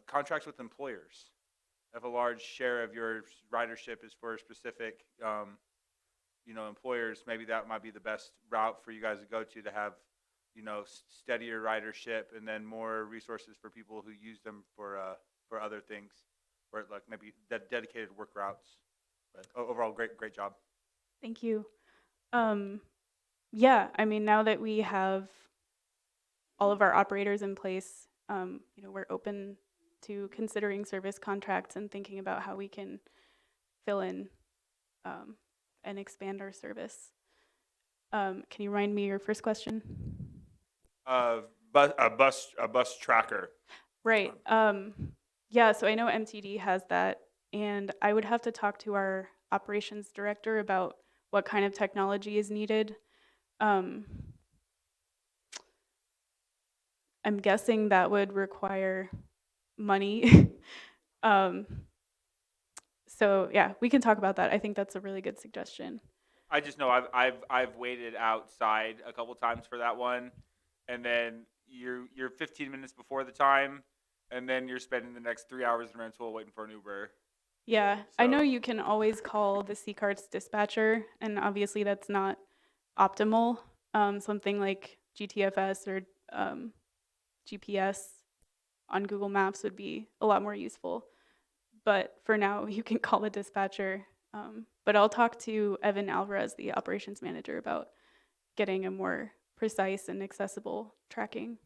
contracts with employers. If a large share of your ridership is for specific employers, maybe that might be the best route for you guys to go to have steadier ridership and then more resources for people who use them for other things, or like maybe dedicated work routes. But overall, great job. Thank you. Yeah, I mean, now that we have all of our operators in place, we're open to considering service contracts and thinking about how we can fill in and expand our service. Can you remind me your first question? A bus tracker. Right. Yeah, so I know MTD has that, and I would have to talk to our operations director about what kind of technology is needed. I'm guessing that would require money. So yeah, we can talk about that. I think that's a really good suggestion. I just know I've waited outside a couple times for that one, and then you're 15 minutes before the time, and then you're spending the next 3 hours in Rantoul waiting for an Uber. Yeah, I know you can always call the C-Carts dispatcher, and obviously that's not optimal. Something like GTFS or GPS on Google Maps would be a lot more useful. But for now, you can call the dispatcher. But I'll talk to Evan Alvarez, the operations manager, about getting a more precise and accessible tracking.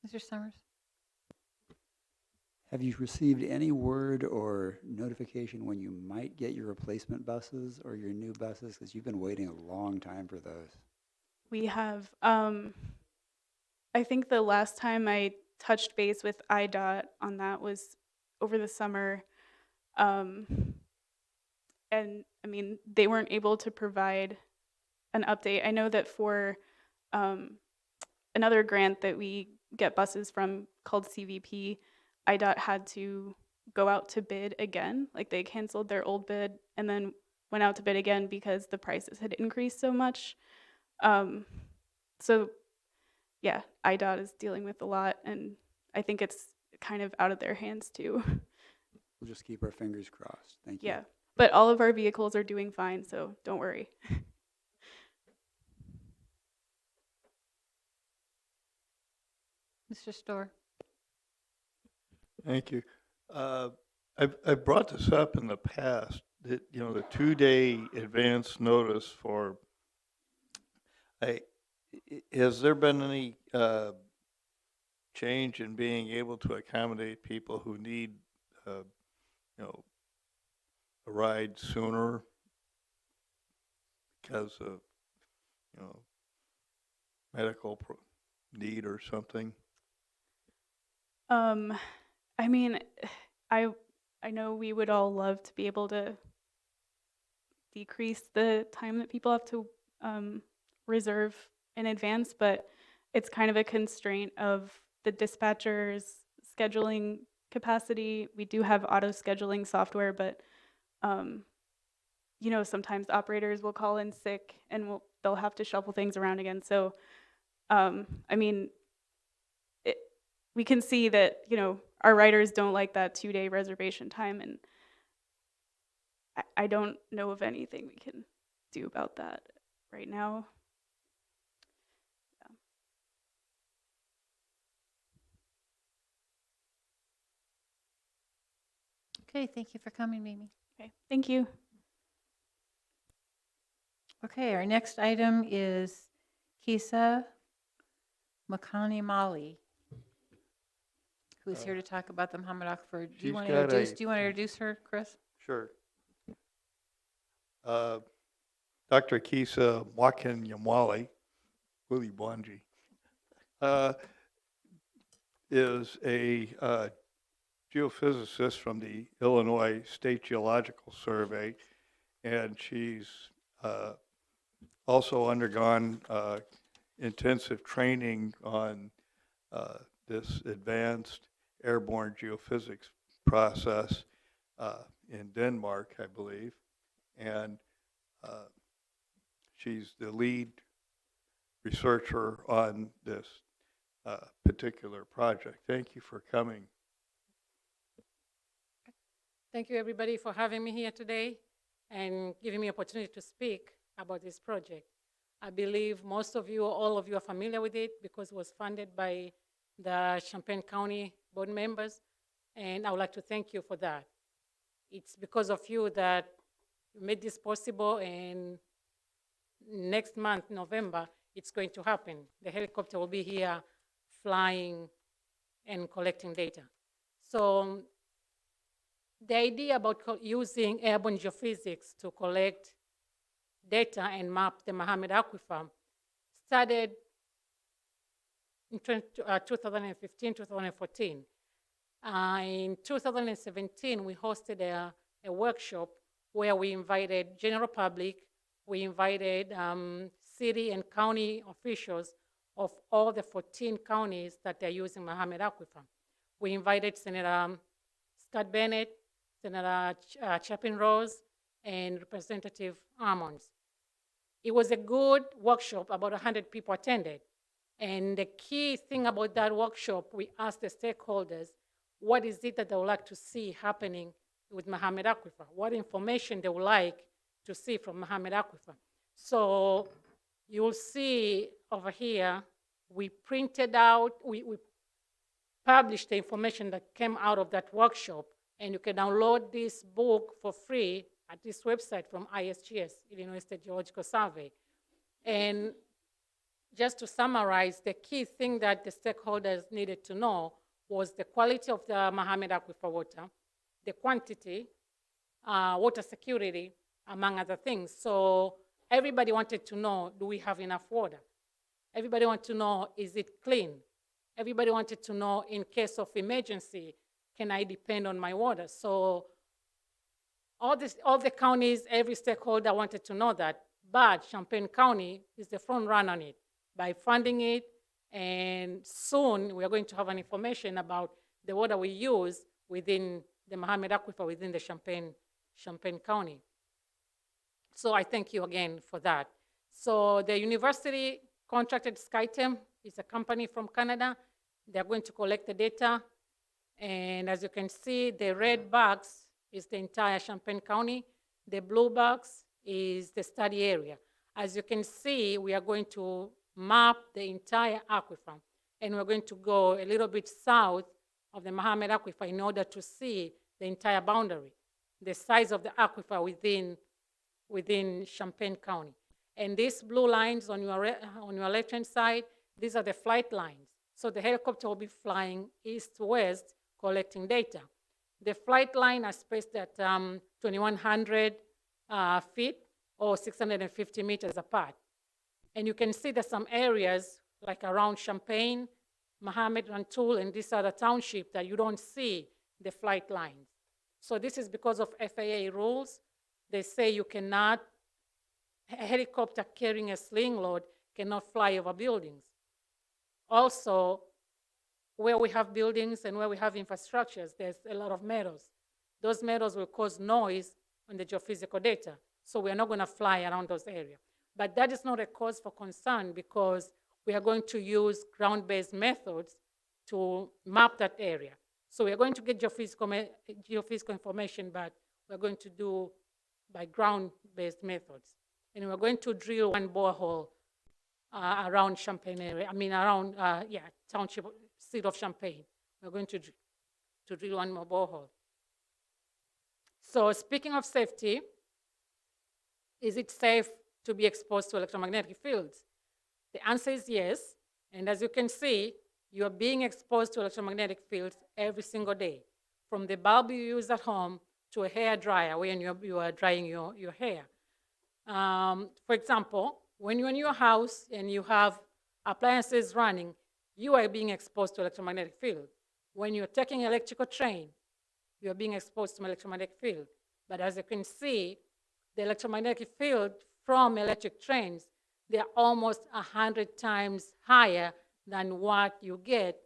Mr. Summers? Have you received any word or notification when you might get your replacement buses or your new buses? Because you've been waiting a long time for those. We have, I think the last time I touched base with IDOT on that was over the summer. And I mean, they weren't able to provide an update. I know that for another grant that we get buses from called CVP, IDOT had to go out to bid again. Like they canceled their old bid and then went out to bid again because the prices had increased so much. So yeah, IDOT is dealing with a lot, and I think it's kind of out of their hands too. We'll just keep our fingers crossed. Thank you. Yeah, but all of our vehicles are doing fine, so don't worry. Mr. Storr. Thank you. I've brought this up in the past, that, you know, the 2-day advance notice for, has there been any change in being able to accommodate people who need, you know, a ride sooner because of, you know, medical need or something? I mean, I know we would all love to be able to decrease the time that people have to reserve in advance, but it's kind of a constraint of the dispatcher's scheduling capacity. We do have auto scheduling software, but you know, sometimes operators will call in sick and they'll have to shuffle things around again. So, I mean, we can see that, you know, our riders don't like that 2-day reservation time, and I don't know of anything we can do about that right now. Okay, thank you for coming, Mimi. Okay, thank you. Okay, our next item is Kisa Makani Mali, who is here to talk about the Muhammad Aquifer. Do you want to introduce her, Chris? Sure. Dr. Kisa Mwakin Yamwali, Willie Bwanji, is a geophysicist from the Illinois State Geological Survey, and she's also undergone intensive training on this advanced airborne geophysics process in Denmark, I believe, and she's the lead researcher on this particular project. Thank you for coming. Thank you, everybody, for having me here today and giving me opportunity to speak about this project. I believe most of you, all of you, are familiar with it because it was funded by the Champaign County board members, and I would like to thank you for that. It's because of you that made this possible, and next month, November, it's going to happen. The helicopter will be here flying and collecting data. So the idea about using airborne geophysics to collect data and map the Muhammad Aquifer started in 2015, 2014. In 2017, we hosted a workshop where we invited general public, we invited city and county officials of all the 14 counties that are using Muhammad Aquifer. We invited Senator Scott Bennett, Senator Chapin Rose, and Representative Ammons. It was a good workshop, about 100 people attended. And the key thing about that workshop, we asked the stakeholders, what is it that they would like to see happening with Muhammad Aquifer? What information they would like to see from Muhammad Aquifer? So you'll see over here, we printed out, we published the information that came out of that workshop, and you can download this book for free at this website from ISGS, Illinois State Geological Survey. And just to summarize, the key thing that the stakeholders needed to know was the quality of the Mohammed Aquifer water, the quantity, water security, among other things. So everybody wanted to know, do we have enough water? Everybody wanted to know, is it clean? Everybody wanted to know, in case of emergency, can I depend on my water? So all the counties, every stakeholder wanted to know that, but Champaign County is the front runner on it by funding it, and soon we are going to have an information about the water we use within the Mohammed Aquifer within the Champaign County. So I thank you again for that. So the university contracted SkyTem, is a company from Canada. They're going to collect the data. And as you can see, the red box is the entire Champaign County. The blue box is the study area. As you can see, we are going to map the entire aquifer. And we're going to go a little bit south of the Mohammed Aquifer in order to see the entire boundary, the size of the aquifer within Champaign County. And these blue lines on your left-hand side, these are the flight lines. So the helicopter will be flying east-west, collecting data. The flight line are spaced at 2,100 feet or 650 meters apart. And you can see that some areas, like around Champaign, Mohammed, Rantoul, and this other township, that you don't see the flight lines. So this is because of FAA rules. They say you cannot, a helicopter carrying a sling load cannot fly over buildings. Also, where we have buildings and where we have infrastructures, there's a lot of metals. Those metals will cause noise on the geophysical data, so we're not going to fly around those areas. But that is not a cause for concern because we are going to use ground-based methods to map that area. So we're going to get geophysical information, but we're going to do by ground-based methods. And we're going to drill one borehole around Champaign area, around, township, city of Champaign. We're going to drill one more borehole. So speaking of safety, is it safe to be exposed to electromagnetic fields? The answer is yes. And as you can see, you are being exposed to electromagnetic fields every single day, from the bulb you use at home to a hair dryer when you are drying your hair. For example, when you're in your house and you have appliances running, you are being exposed to electromagnetic field. When you're taking electrical train, you are being exposed to electromagnetic field. But as you can see, the electromagnetic field from electric trains, they're almost 100 times higher than what you get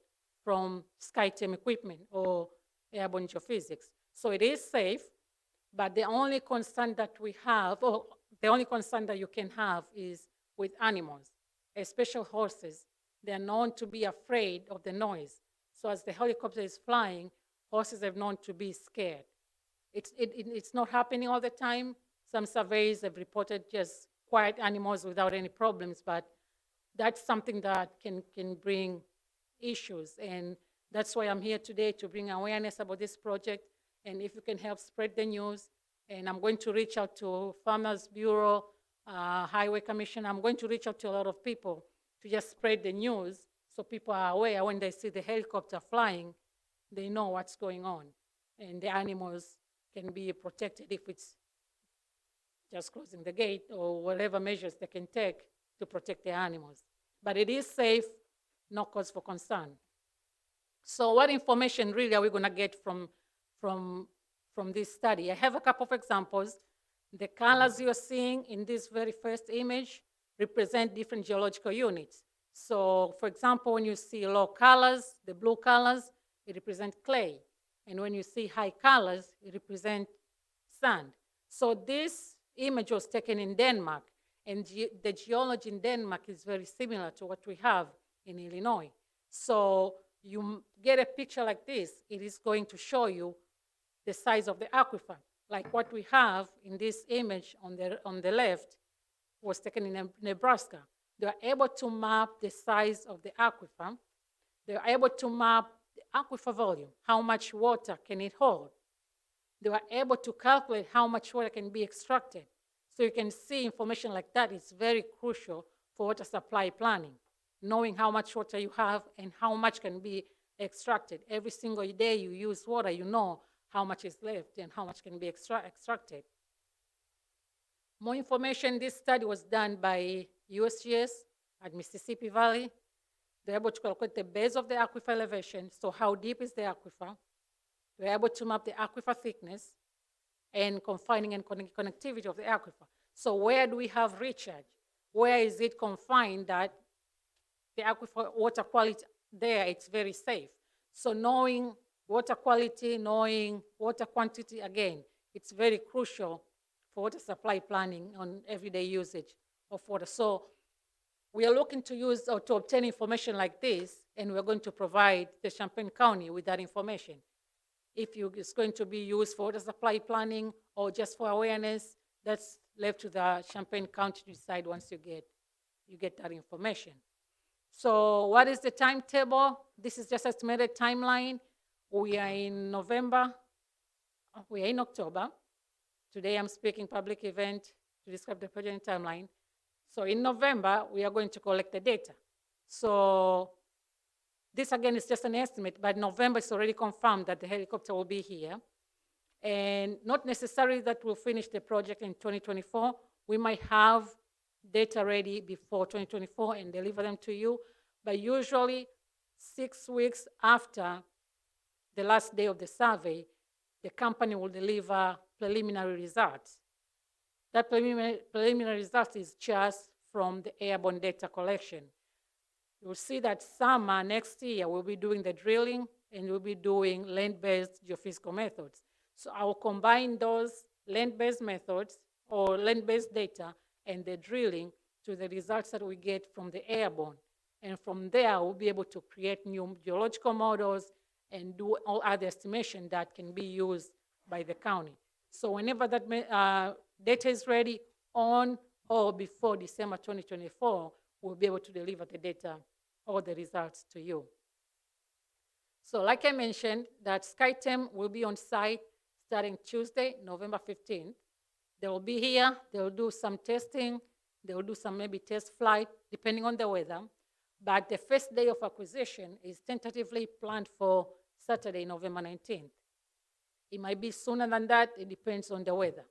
from SkyTem equipment or airborne geophysics. So it is safe, but the only concern that we have, or the only concern that you can have, is with animals, especially horses. They're known to be afraid of the noise. So as the helicopter is flying, horses are known to be scared. It's not happening all the time. Some surveys have reported just quiet animals without any problems, but that's something that can bring issues. And that's why I'm here today, to bring awareness about this project. And if you can help spread the news, and I'm going to reach out to Farmers Bureau, Highway Commission. I'm going to reach out to a lot of people to just spread the news so people are aware when they see the helicopter flying, they know what's going on. And the animals can be protected if it's just closing the gate or whatever measures they can take to protect the animals. But it is safe, no cause for concern. So what information really are we going to get from this study? I have a couple of examples. The colors you're seeing in this very first image represent different geological units. So for example, when you see low colors, the blue colors, it represents clay. And when you see high colors, it represents sand. So this image was taken in Denmark, and the geology in Denmark is very similar to what we have in Illinois. So you get a picture like this, it is going to show you the size of the aquifer. Like what we have in this image on the left was taken in Nebraska. They are able to map the size of the aquifer. They are able to map the aquifer volume, how much water can it hold. They were able to calculate how much water can be extracted. So you can see information like that is very crucial for water supply planning, knowing how much water you have and how much can be extracted. Every single day you use water, you know how much is left and how much can be extracted. More information, this study was done by USGS at Mississippi Valley. They're able to calculate the base of the aquifer elevation, so how deep is the aquifer. They're able to map the aquifer thickness and confining and connectivity of the aquifer. So where do we have recharge? Where is it confined that the aquifer water quality there, it's very safe. So knowing water quality, knowing water quantity, again, it's very crucial for water supply planning on everyday usage of water. So we are looking to use or to obtain information like this, and we're going to provide the Champaign County with that information. If it's going to be used for water supply planning or just for awareness, that's left to the Champaign County to decide once you get that information. So what is the timetable? This is just estimated timeline. We are in November. We are in October. Today I'm speaking public event to describe the project timeline. So in November, we are going to collect the data. So this again is just an estimate, but November is already confirmed that the helicopter will be here. And not necessarily that we'll finish the project in 2024. We might have data ready before 2024 and deliver them to you, but usually 6 weeks after the last day of the survey, the company will deliver preliminary results. That preliminary result is just from the airborne data collection. You'll see that summer next year, we'll be doing the drilling and we'll be doing land-based geophysical methods. So I will combine those land-based methods or land-based data and the drilling to the results that we get from the airborne. And from there, we'll be able to create new geological models and do all other estimation that can be used by the county. So whenever that data is ready on or before December 2024, we'll be able to deliver the data or the results to you. So like I mentioned, that SkyTem will be on site starting Tuesday, November 15th. They will be here, they will do some testing, they will do some maybe test flight, depending on the weather. But the first day of acquisition is tentatively planned for Saturday, November 19th. It might be sooner than that, it depends on the weather.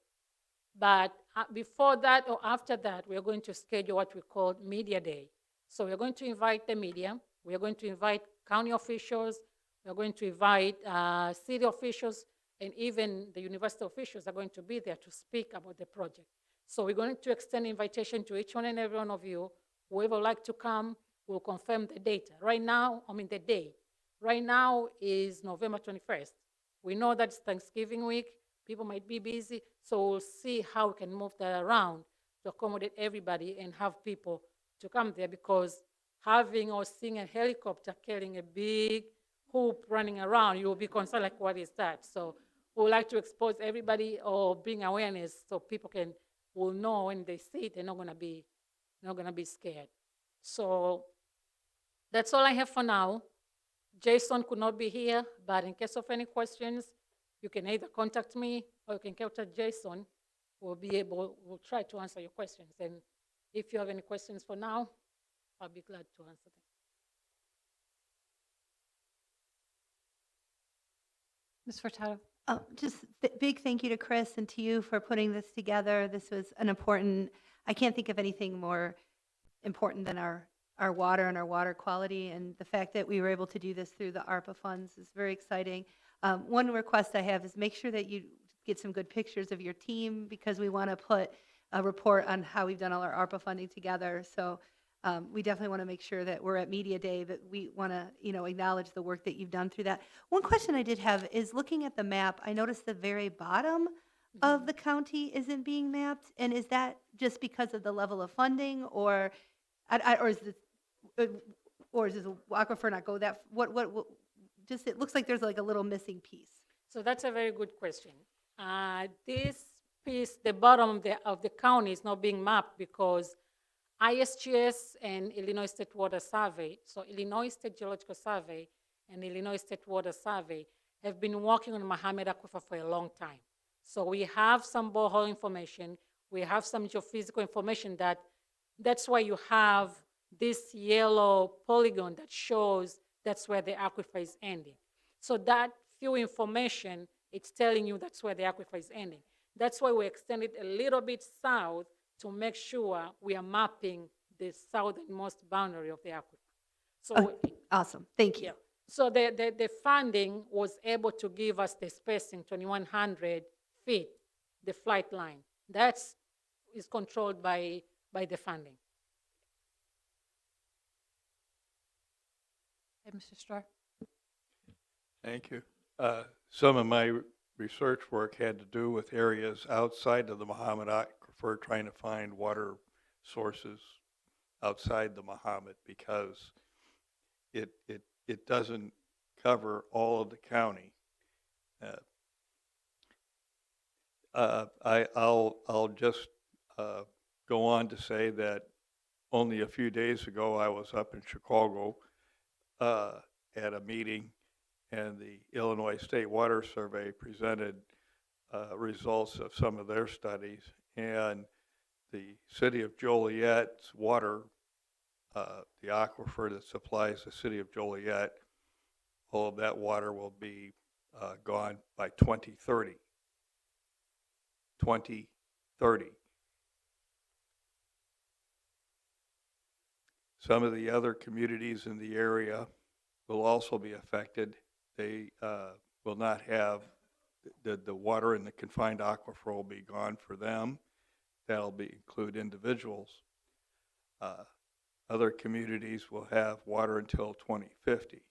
But before that or after that, we are going to schedule what we call Media Day. So we're going to invite the media, we are going to invite county officials, we are going to invite city officials, and even the university officials are going to be there to speak about the project. So we're going to extend an invitation to each one and every one of you. Whoever would like to come, we'll confirm the data. Right now, the day. Right now is November 21st. We know that's Thanksgiving week. People might be busy, so we'll see how we can move that around to accommodate everybody and have people to come there, because having or seeing a helicopter carrying a big hoop running around, you will be concerned, like, what is that? So we would like to expose everybody or bring awareness so people will know when they see it, they're not gonna be scared. So that's all I have for now. Jason could not be here, but in case of any questions, you can either contact me or you can contact Jason. We'll try to answer your questions. And if you have any questions for now, I'll be glad to answer them. Ms. Furtado? Just big thank you to Chris and to you for putting this together. This was an important, I can't think of anything more important than our water and our water quality, and the fact that we were able to do this through the ARPA funds is very exciting. One request I have is make sure that you get some good pictures of your team, because we want to put a report on how we've done all our ARPA funding together. So we definitely want to make sure that we're at Media Day, that we want to, acknowledge the work that you've done through that. One question I did have is, looking at the map, I noticed the very bottom of the county isn't being mapped, and is that just because of the level of funding, or is this aquifer not go that? Just it looks like there's like a little missing piece. So that's a very good question. This piece, the bottom of the county, is not being mapped because ISGS and Illinois State Water Survey, so Illinois State Geological Survey and Illinois State Water Survey, have been working on Mahomet Aquifer for a long time. So we have some borehole information, we have some geophysical information that's why you have this yellow polygon that shows that's where the aquifer is ending. So that few information, it's telling you that's where the aquifer is ending. That's why we extended a little bit south to make sure we are mapping the southernmost boundary of the aquifer. So Awesome, thank you. yeah. So the funding was able to give us the spacing, 2,100 feet, the flight line. That's is controlled by the funding. Hey, Mr. Starr? Thank you. Some of my research work had to do with areas outside of the Muhammad Aquifer, trying to find water sources outside the Muhammad, because it doesn't cover all of the county. I'll just go on to say that only a few days ago I was up in Chicago at a meeting, and the Illinois State Water Survey presented results of some of their studies, and the city of Joliet's water, the aquifer that supplies the city of Joliet, all of that water will be gone by 2030. 2030. Some of the other communities in the area will also be affected. They will not have, the water in the confined aquifer will be gone for them. That'll include individuals. Other communities will have water until 2050.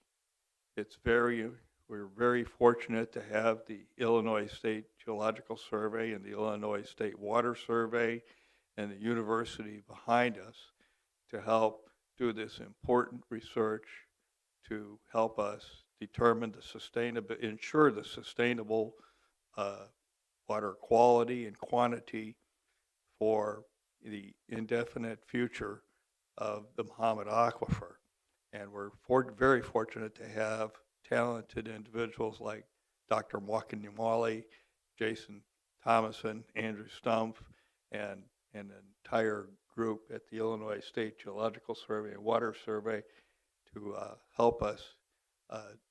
We're very fortunate to have the Illinois State Geological Survey and the Illinois State Water Survey and the university behind us to help do this important research to help us determine ensure the sustainable water quality and quantity for the indefinite future of the Muhammad Aquifer. And we're very fortunate to have talented individuals like Dr. Mwakanyamwali, Jason Thomason, Andrew Stumpf, and an entire group at the Illinois State Geological Survey and Water Survey to help us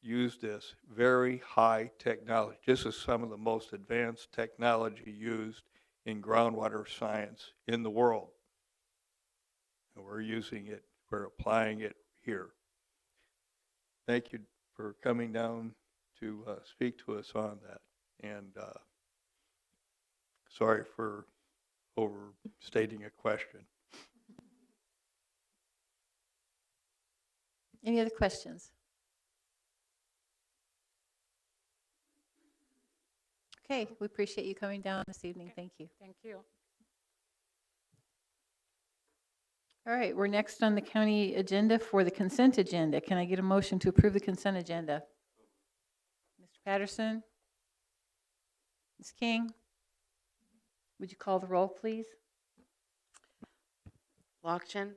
use this very high technology. This is some of the most advanced technology used in groundwater science in the world. And we're using it, we're applying it here. Thank you for coming down to speak to us on that. And sorry for overstating a question. Any other questions? Okay, we appreciate you coming down this evening. Thank you. Thank you. All right, we're next on the county agenda for the consent agenda. Can I get a motion to approve the consent agenda? Mr. Patterson? Ms. King? Would you call the roll, please? Lockton,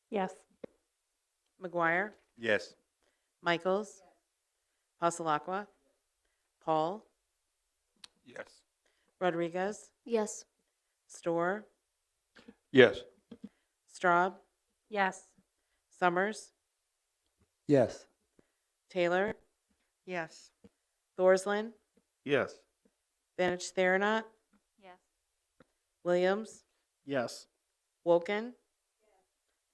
Yes. McGuire, Yes. Michaels, Pasalakwa, Paul, Yes. Rodriguez, Yes. Storr, Yes. Straub, Yes. Summers, Yes. Taylor, Yes. Thorsland, Yes. Vanich Theranot, Yes. Williams, Yes. Wolken,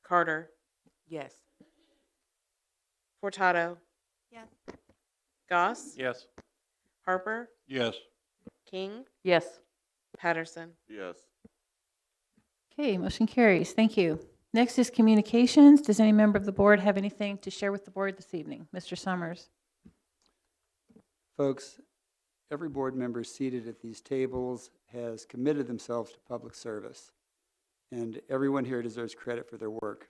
Carter, Yes. Furtado, Yes. Goss, Yes. Harper, Yes. King, Yes. Patterson. Yes. Okay, motion carries. Thank you. Next is communications. Does any member of the board have anything to share with the board this evening? Mr. Summers? Folks, every board member seated at these tables has committed themselves to public service, and everyone here deserves credit for their work.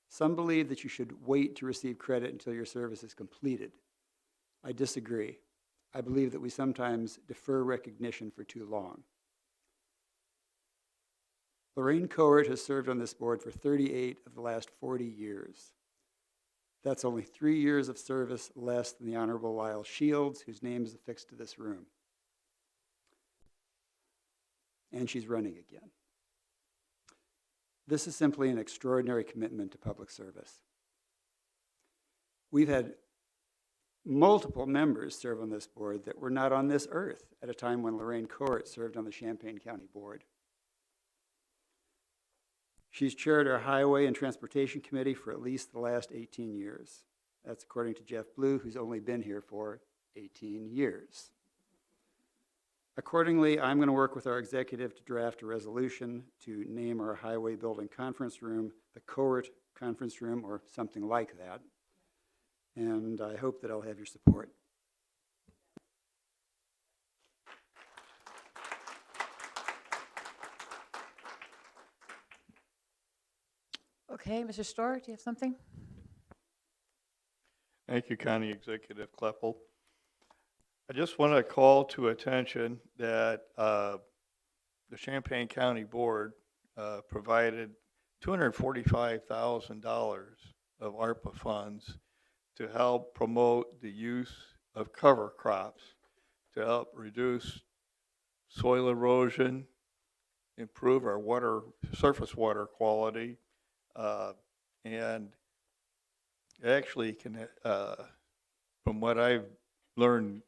Some believe that you should wait to receive credit until your service is completed. I disagree. I believe that we sometimes defer recognition for too long. Lorraine Cohort has served on this board for 38 of the last 40 years. That's only 3 years of service less than the Honorable Lyle Shields, whose name is affixed to this room. And she's running again. This is simply an extraordinary commitment to public service. We've had multiple members serve on this board that were not on this earth at a time when Lorraine Court served on the Champaign County Board. She's chaired our Highway and Transportation Committee for at least the last 18 years. That's according to Jeff Blue, who's only been here for 18 years. Accordingly, I'm going to work with our executive to draft a resolution to name our highway building conference room the Court Conference Room or something like that. And I hope that I'll have your support. Okay, Mr. Storr, do you have something? Thank you, County Executive Kleppel. I just want to call to attention that the Champaign County Board provided $245,000 of ARPA funds to help promote the use of cover crops to help reduce soil erosion, improve our surface water quality, and actually can, from what I've learned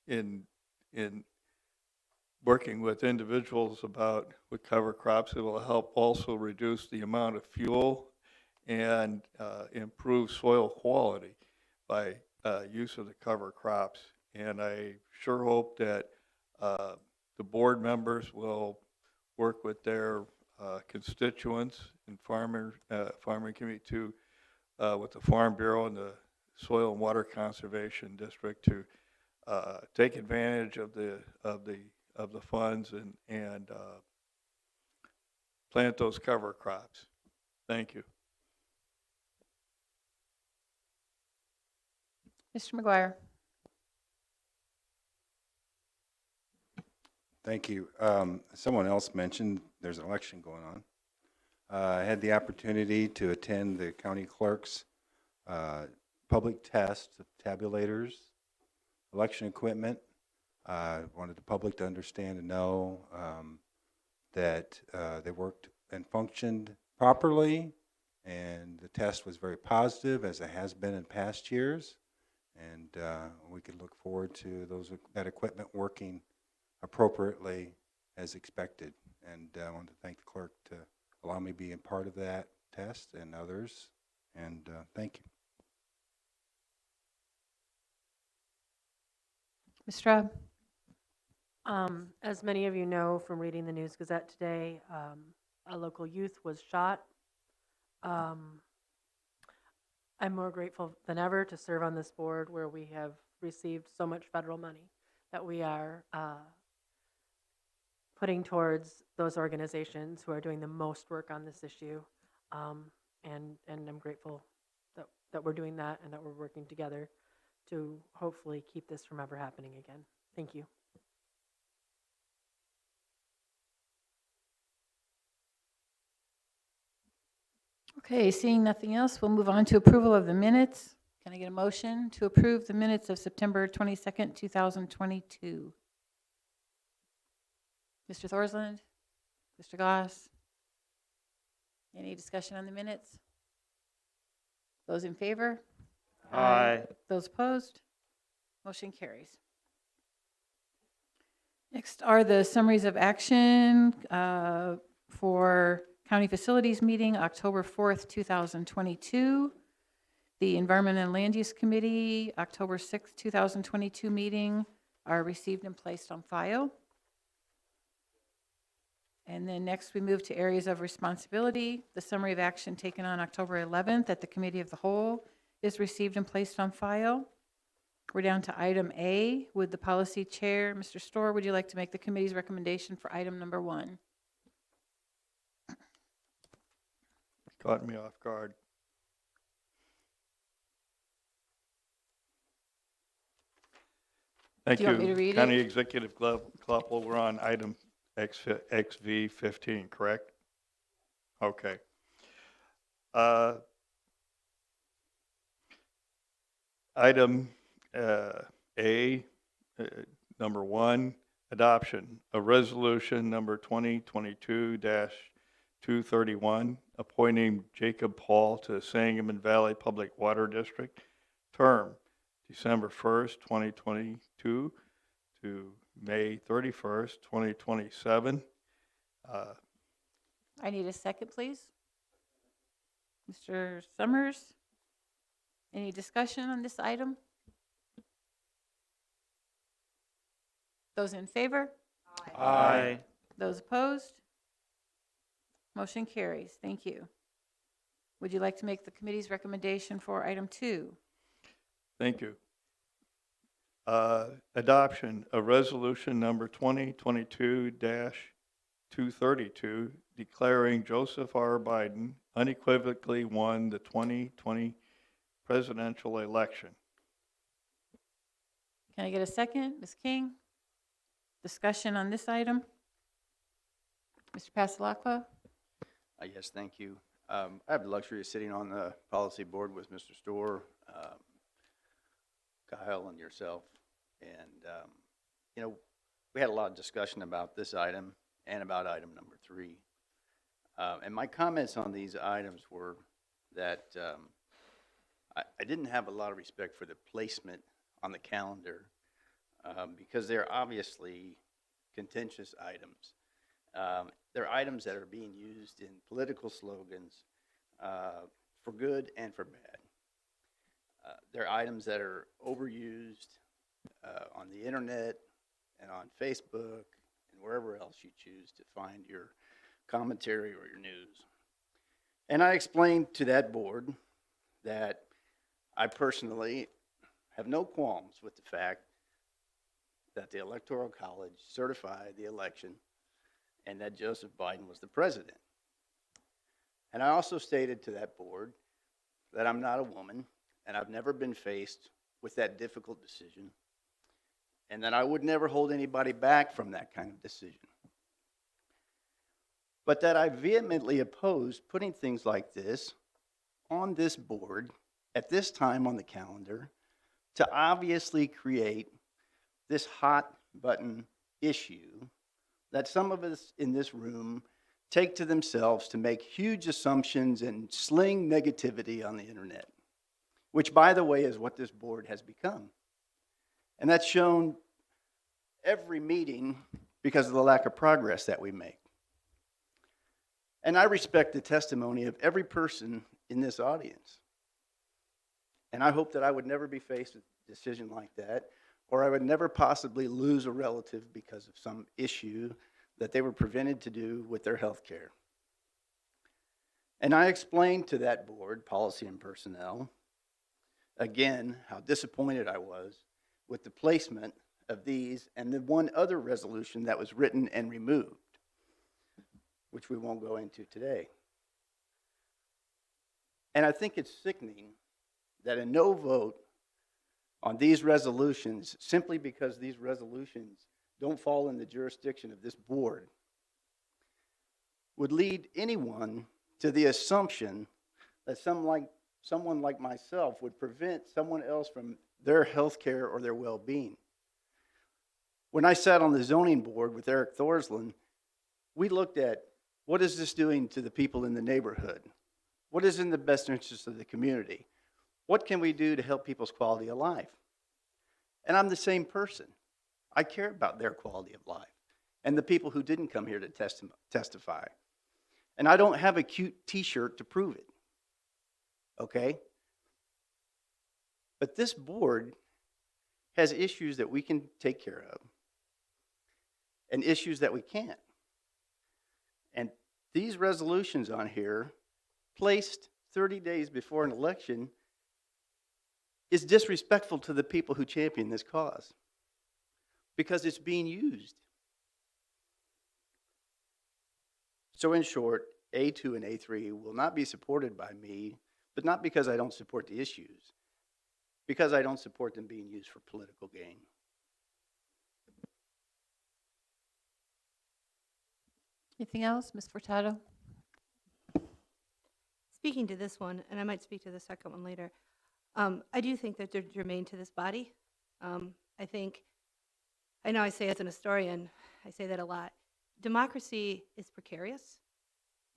in working with individuals with cover crops, it will help also reduce the amount of fuel and improve soil quality by use of the cover crops. And I sure hope that the board members will work with their constituents and farming community with the Farm Bureau and the Soil and Water Conservation District to take advantage of the funds and plant those cover crops. Thank you. Mr. McGuire. Thank you. Someone else mentioned there's an election going on. I had the opportunity to attend the county clerk's public test of tabulators, election equipment. I wanted the public to understand and know that they worked and functioned properly, and the test was very positive, as it has been in past years. And we could look forward to that equipment working appropriately as expected. And I want to thank the clerk to allow me to be a part of that test and others. And thank you. Ms. Straub. As many of you know from reading the News Gazette today, a local youth was shot. I'm more grateful than ever to serve on this board where we have received so much federal money that we are putting towards those organizations who are doing the most work on this issue. And I'm grateful that we're doing that and that we're working together to hopefully keep this from ever happening again. Thank you. Okay, seeing nothing else, we'll move on to approval of the minutes. Can I get a motion to approve the minutes of September 22nd, 2022? Mr. Thorsland, Mr. Goss, any discussion on the minutes? Those in favor? Aye. Those opposed? Motion carries. Next are the summaries of action for County Facilities Meeting, October 4th, 2022. The Environment and Land Use Committee, October 6th, 2022 meeting are received and placed on file. And then next we move to areas of responsibility. The summary of action taken on October 11th at the Committee of the Whole is received and placed on file. We're down to item A with the policy chair. Mr. Storr, would you like to make the committee's recommendation for item number 1? Caught me off guard. Thank Do you want me to read County it? Executive Kleppel, we're on item XV15, correct? Okay. Item A, number 1, adoption of resolution number 2022-0 231, appointing Jacob Paul to the Sangamon Valley Public Water District, term December 1st, 2022 to May 31st, 2027. I need a second, please. Mr. Summers, any discussion on this item? Those in favor? Aye. Those opposed? Motion carries. Thank you. Would you like to make the committee's recommendation for item 2? Thank you. Adoption of resolution number 2022-232, declaring Joseph R. Biden unequivocally won the 2020 presidential election. Can I get a second? Ms. King? Discussion on this item? Mr. Passalacqua? Yes, thank you. I have the luxury of sitting on the policy board with Mr. Storr, Kyle, and yourself. And, we had a lot of discussion about this item and about item number 3. And my comments on these items were that I didn't have a lot of respect for the placement on the calendar because they're obviously contentious items. They're items that are being used in political slogans for good and for bad. They're items that are overused on the internet and on Facebook and wherever else you choose to find your commentary or your news. And I explained to that board that I personally have no qualms with the fact that the Electoral College certified the election and that Joseph Biden was the president. And I also stated to that board that I'm not a woman and I've never been faced with that difficult decision, and that I would never hold anybody back from that kind of decision. But that I vehemently oppose putting things like this on this board at this time on the calendar to obviously create this hot button issue that some of us in this room take to themselves to make huge assumptions and sling negativity on the internet, which, by the way, is what this board has become. And that's shown every meeting because of the lack of progress that we make. And I respect the testimony of every person in this audience. And I hope that I would never be faced with a decision like that, or I would never possibly lose a relative because of some issue that they were prevented to do with their health care. And I explained to that board, policy and personnel, again, how disappointed I was with the placement of these and the one other resolution that was written and removed, which we won't go into today. And I think it's sickening that a no vote on these resolutions, simply because these resolutions don't fall in the jurisdiction of this board, would lead anyone to the assumption that someone like myself would prevent someone else from their health care or their well-being. When I sat on the zoning board with Eric Thorsland, we looked at what is this doing to the people in the neighborhood? What is in the best interest of the community? What can we do to help people's quality of life? And I'm the same person. I care about their quality of life and the people who didn't come here to testify. And I don't have a cute t-shirt to prove it, okay? But this board has issues that we can take care of and issues that we can't. And these resolutions on here, placed 30 days before an election, is disrespectful to the people who champion this cause because it's being used. So in short, A2 and A3 will not be supported by me, but not because I don't support the issues, because I don't support them being used for political gain. Anything else, Ms. Furtado? Speaking to this one, and I might speak to the second one later, I do think that they're germane to this body. I know I say as an historian, I say that a lot. Democracy is precarious,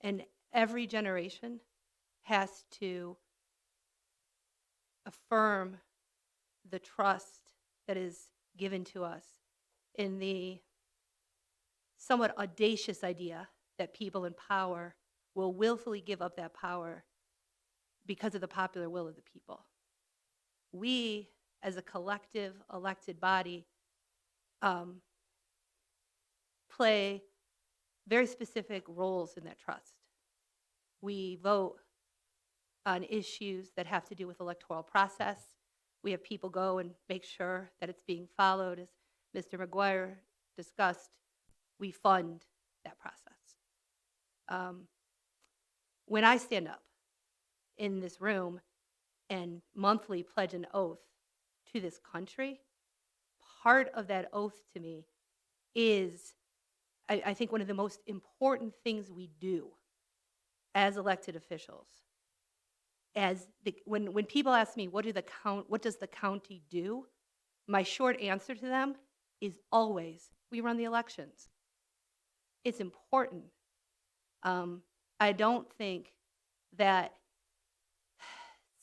And every generation has to affirm the trust that is given to us in the somewhat audacious idea that people in power will willfully give up that power because of the popular will of the people. We, as a collective elected body, play very specific roles in that trust. We vote on issues that have to do with electoral process. We have people go and make sure that it's being followed. As Mr. McGuire discussed, we fund that process. When I stand up in this room and monthly pledge an oath to this country, part of that oath to me is, I think, one of the most important things we do as elected officials. When people ask me, what does the county do? My short answer to them is always, we run the elections. It's important. I don't think that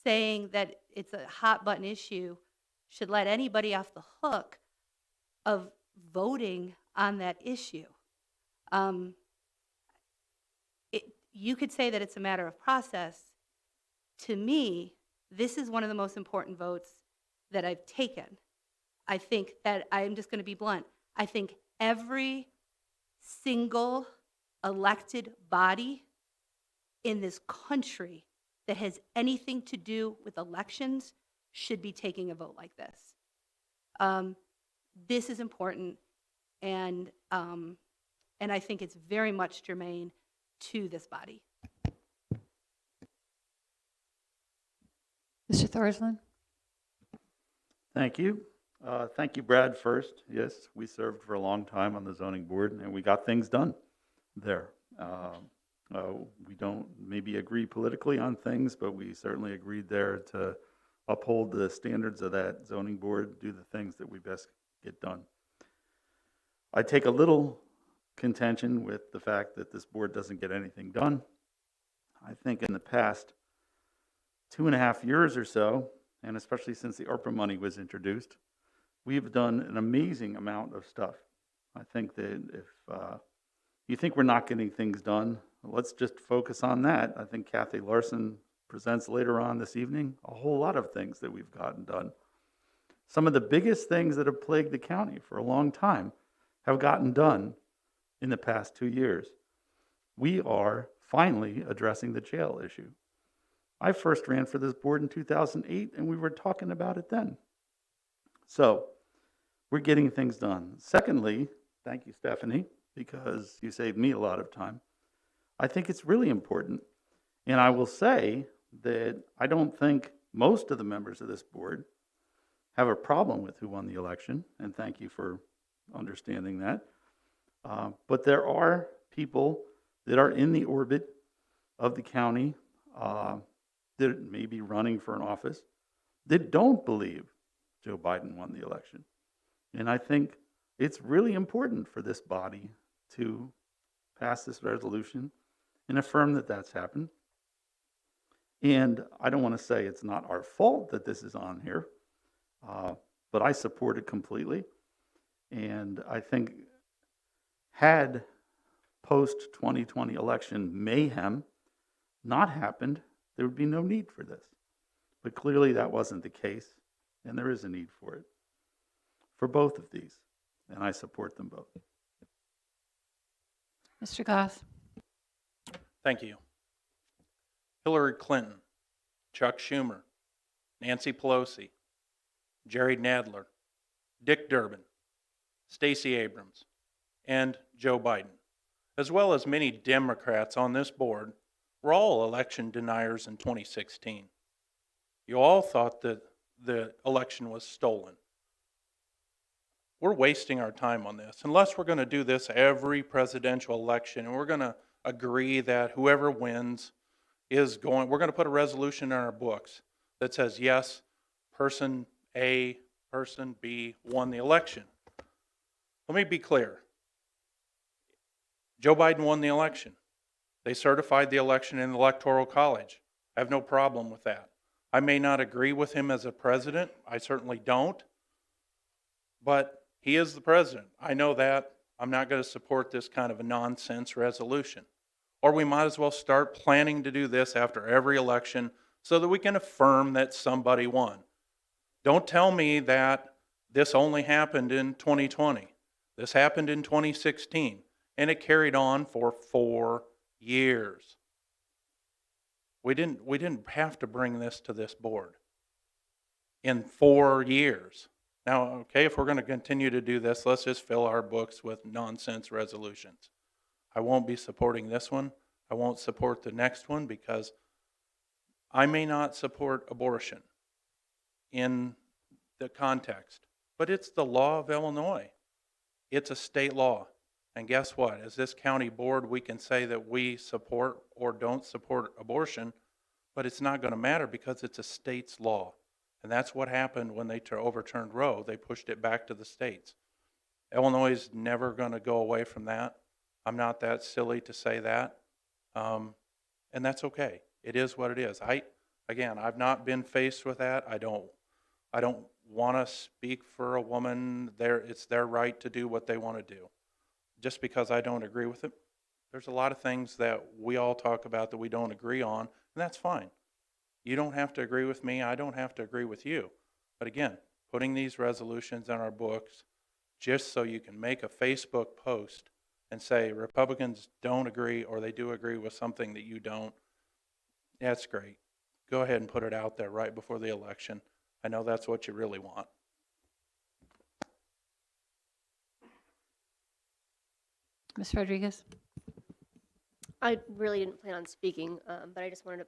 saying that it's a hot button issue should let anybody off the hook of voting on that issue. You could say that it's a matter of process. To me, this is one of the most important votes that I've taken. I think that, I'm just going to be blunt, I think every single elected body in this country that has anything to do with elections should be taking a vote like this. This is important, and I think it's very much germane to this body. Mr. Thorsland? Thank you. Thank you, Brad, first. Yes, we served for a long time on the zoning board, and we got things done there. We don't maybe agree politically on things, but we certainly agreed there to uphold the standards of that zoning board, do the things that we best get done. I take a little contention with the fact that this board doesn't get anything done. I think in the past 2.5 years or so, and especially since the ARPA money was introduced, we've done an amazing amount of stuff. I think that if you think we're not getting things done, let's just focus on that. I think Kathy Larson presents later on this evening a whole lot of things that we've gotten done. Some of the biggest things that have plagued the county for a long time have gotten done in the past 2 years. We are finally addressing the jail issue. I first ran for this board in 2008, and we were talking about it then. So we're getting things done. Secondly, thank you, Stephanie, because you saved me a lot of time. I think it's really important, and I will say that I don't think most of the members of this board have a problem with who won the election, and thank you for understanding that. But there are people that are in the orbit of the county that may be running for an office that don't believe Joe Biden won the election. And I think it's really important for this body to pass this resolution and affirm that that's happened. And I don't want to say it's not our fault that this is on here, but I support it completely. And I think had post-2020 election mayhem not happened, there would be no need for this. But clearly that wasn't the case, and there is a need for it, for both of these, and I support them both. Mr. Goss? Thank you. Hillary Clinton, Chuck Schumer, Nancy Pelosi, Jerry Nadler, Dick Durbin, Stacey Abrams, and Joe Biden, as well as many Democrats on this board, were all election deniers in 2016. You all thought that the election was stolen. We're wasting our time on this. Unless we're going to do this every presidential election, and we're going to agree that whoever wins is going, we're going to put a resolution in our books that says, yes, person A, person B won the election. Let me be clear. Joe Biden won the election. They certified the election in the Electoral College. I have no problem with that. I may not agree with him as a president. I certainly don't. But he is the president. I know that. I'm not going to support this kind of a nonsense resolution. Or we might as well start planning to do this after every election so that we can affirm that somebody won. Don't tell me that this only happened in 2020. This happened in 2016, and it carried on for 4 years. We didn't have to bring this to this board in 4 years. Now, okay, if we're going to continue to do this, let's just fill our books with nonsense resolutions. I won't be supporting this one. I won't support the next one because I may not support abortion in the context, but it's the law of Illinois. It's a state law. And guess what? As this county board, we can say that we support or don't support abortion, but it's not going to matter because it's a state's law. And that's what happened when they overturned Roe. They pushed it back to the states. Illinois is never going to go away from that. I'm not that silly to say that. And that's okay. It is what it is. I've not been faced with that. I don't want to speak for a woman. It's their right to do what they want to do. Just because I don't agree with it, there's a lot of things that we all talk about that we don't agree on, and that's fine. You don't have to agree with me. I don't have to agree with you. But again, putting these resolutions in our books just so you can make a Facebook post and say Republicans don't agree or they do agree with something that you don't, that's great. Go ahead and put it out there right before the election. I know that's what you really want. Ms. Rodriguez? I really didn't plan on speaking, but I just wanted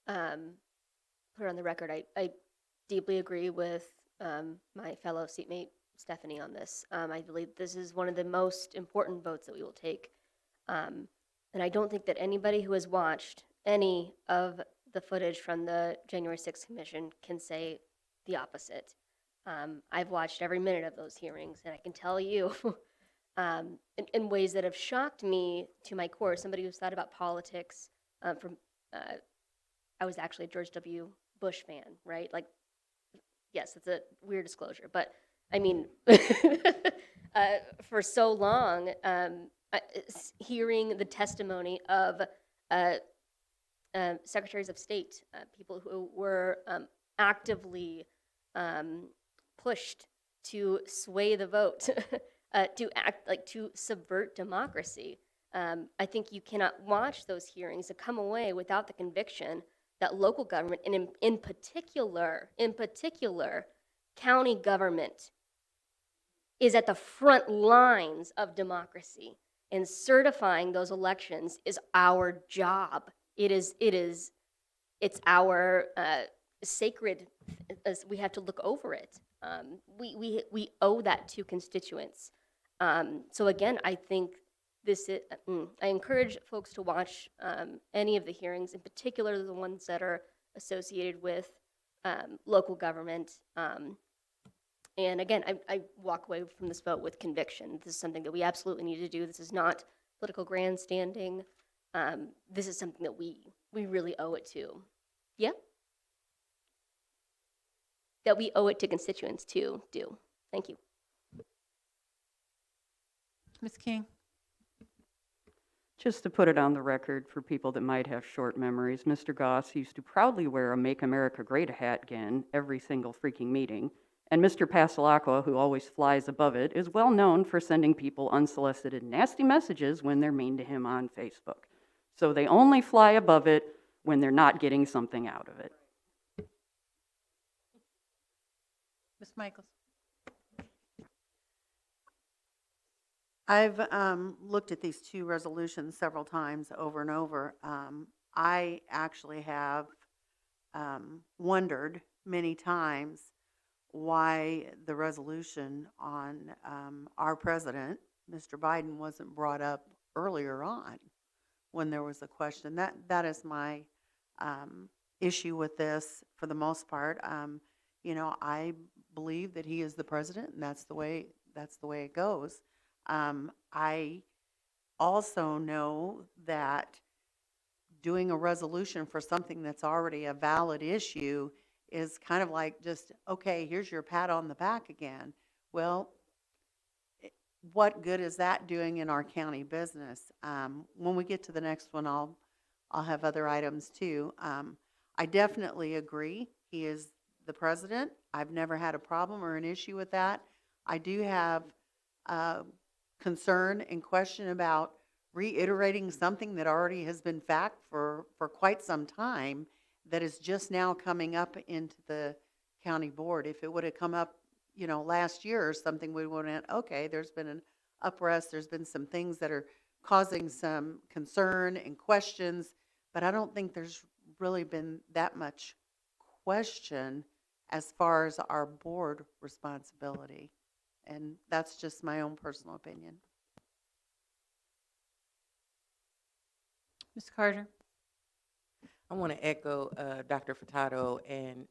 to put it on the record. I deeply agree with my fellow seatmate Stephanie on this. I believe this is one of the most important votes that we will take. And I don't think that anybody who has watched any of the footage from the January 6th commission can say the opposite. I've watched every minute of those hearings, and I can tell you in ways that have shocked me to my core. Somebody who's thought about politics I was actually a George W. Bush fan, right? Like, yes, it's a weird disclosure, but I mean, for so long, hearing the testimony of secretaries of state, people who were actively pushed to sway the vote, to subvert democracy. I think you cannot watch those hearings and come away without the conviction that local government, and in particular, county government, is at the front lines of democracy. And certifying those elections is our job. It's our sacred. We have to look over it. We owe that to constituents. So again, I think I encourage folks to watch any of the hearings, in particular the ones that are associated with local government. And again, I walk away from this vote with conviction. This is something that we absolutely need to do. This is not political grandstanding. This is something that we really owe it to. Yeah? That we owe it to constituents to do. Thank you. Ms. King? Just to put it on the record for people that might have short memories, Mr. Goss used to proudly wear a Make America Great hat again every single freaking meeting. And Mr. Pasalacqua, who always flies above it, is well known for sending people unsolicited nasty messages when they're mean to him on Facebook. So they only fly above it when they're not getting something out of it. Ms. Michaels? I've looked at these two resolutions several times over and over. I actually have wondered many times why the resolution on our president, Mr. Biden, wasn't brought up earlier on when there was a question. That is my issue with this for the most part. I believe that he is the president, and that's the way it goes. I also know that doing a resolution for something that's already a valid issue is kind of like just, okay, here's your pat on the back again. Well, what good is that doing in our county business? When we get to the next one, I'll have other items too. I definitely agree. He is the president. I've never had a problem or an issue with that. I do have concern and question about reiterating something that already has been fact for quite some time that is just now coming up into the county board. If it would have come up, last year or something, we would have, okay, there's been an uprest, there's been some things that are causing some concern and questions, but I don't think there's really been that much question as far as our board responsibility. And that's just my own personal opinion. Ms. Carter? I want to echo Dr. Furtado and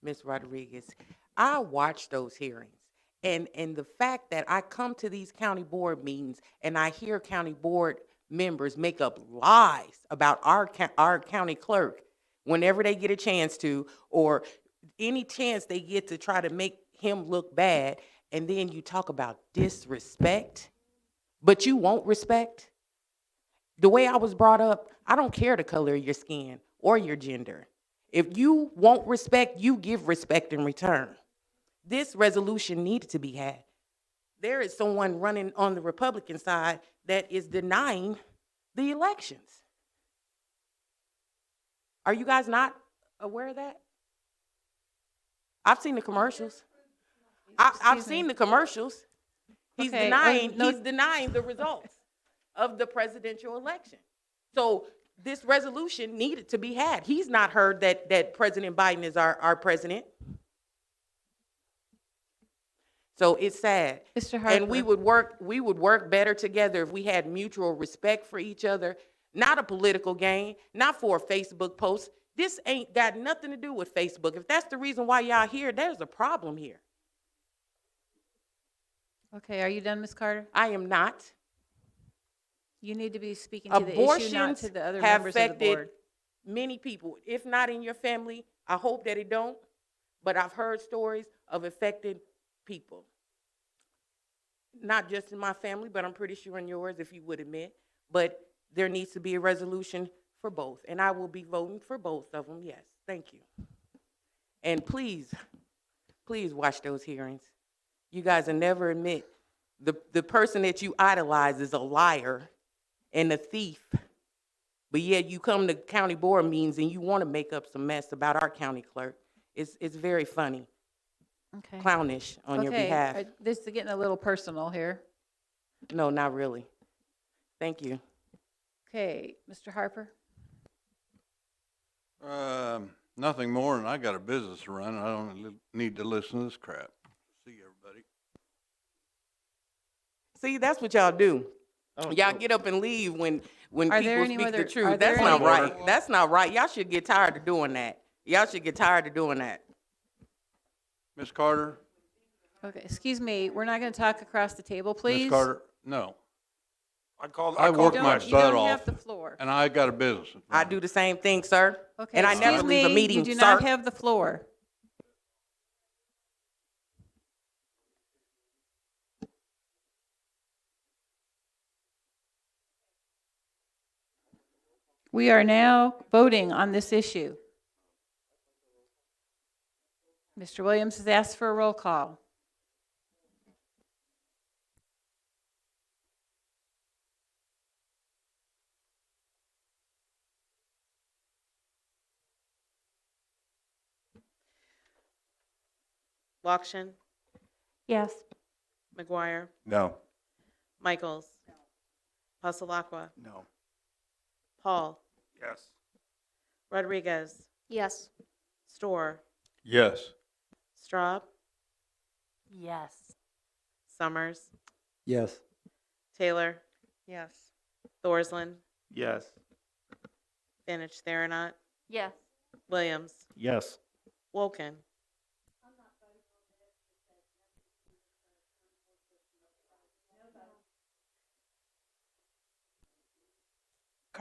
Ms. Rodriguez. I watch those hearings. And the fact that I come to these county board meetings and I hear county board members make up lies about our county clerk whenever they get a chance to, or any chance they get to try to make him look bad, and then you talk about disrespect, but you won't respect. The way I was brought up, I don't care the color of your skin or your gender. If you won't respect, you give respect in return. This resolution needed to be had. There is someone running on the Republican side that is denying the elections. Are you guys not aware of that? I've seen the commercials. I've seen the commercials. He's denying the results of the presidential election. So this resolution needed to be had. He's not heard that President Biden is our president. So it's sad. Mr. Harper. And we would work better together if we had mutual respect for each other, not a political game, not for a Facebook post. This ain't got nothing to do with Facebook. If that's the reason why y'all here, there's a problem here. Okay, are you done, Ms. Carter? I am not. You need to be speaking to the issue, not Abortions to the other have members of the affected board. many people. If not in your family, I hope that it don't. But I've heard stories of affected people. Not just in my family, but I'm pretty sure in yours, if you would admit. But there needs to be a resolution for both. And I will be voting for both of them, yes. Thank you. And please, please watch those hearings. You guys will never admit the person that you idolize is a liar and a thief. But yet you come to county board meetings and you want to make up some mess about our county clerk. It's very funny. Okay. Clownish on your behalf. This is getting a little personal here. No, not really. Thank you. Okay, Mr. Harper? Nothing more than I got a business to run. I don't need to listen to this crap. See you, everybody. See, that's what y'all do. Y'all get up and leave when Are there people any speak the other- truth. are there That's not any- right. That's not right. Y'all should get tired of doing that. Y'all should get tired of doing that. Ms. Carter? Okay, excuse me, we're not going to talk across the table, please. Ms. Carter, no. I worked my You butt don't have off, the floor. and I got a business. I do the same thing, sir. Okay, And I never excuse leave a me, meeting, you do sir. not have the floor. We are now voting on this issue. Mr. Williams has asked for a roll call. Lokshin, Yes. McGuire, No. Michaels, Pasalakwa, No. Paul, Yes. Rodriguez, Yes. Storr, Yes. Straub, Yes. Summers, Yes. Taylor, Yes. Thorsland, Yes. Fanich Theranot, Yes. Williams, Yes. Wolkin.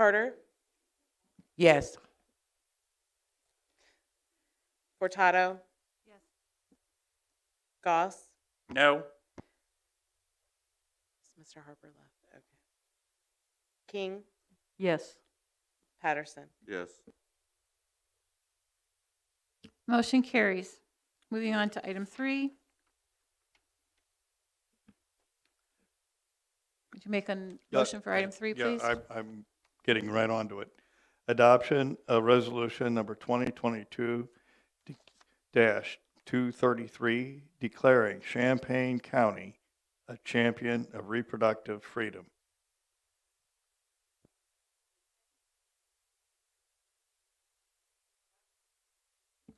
Carter, Yes. Furtado. Yes. Goss. No. Mr. Harper left. Okay. King, Yes. Patterson. Yes. Motion carries. Moving on to item 3. Would you make a motion for item 3, please? Yeah, I'm getting right onto it. Adoption of resolution number 2022-233, declaring Champaign County a champion of reproductive freedom.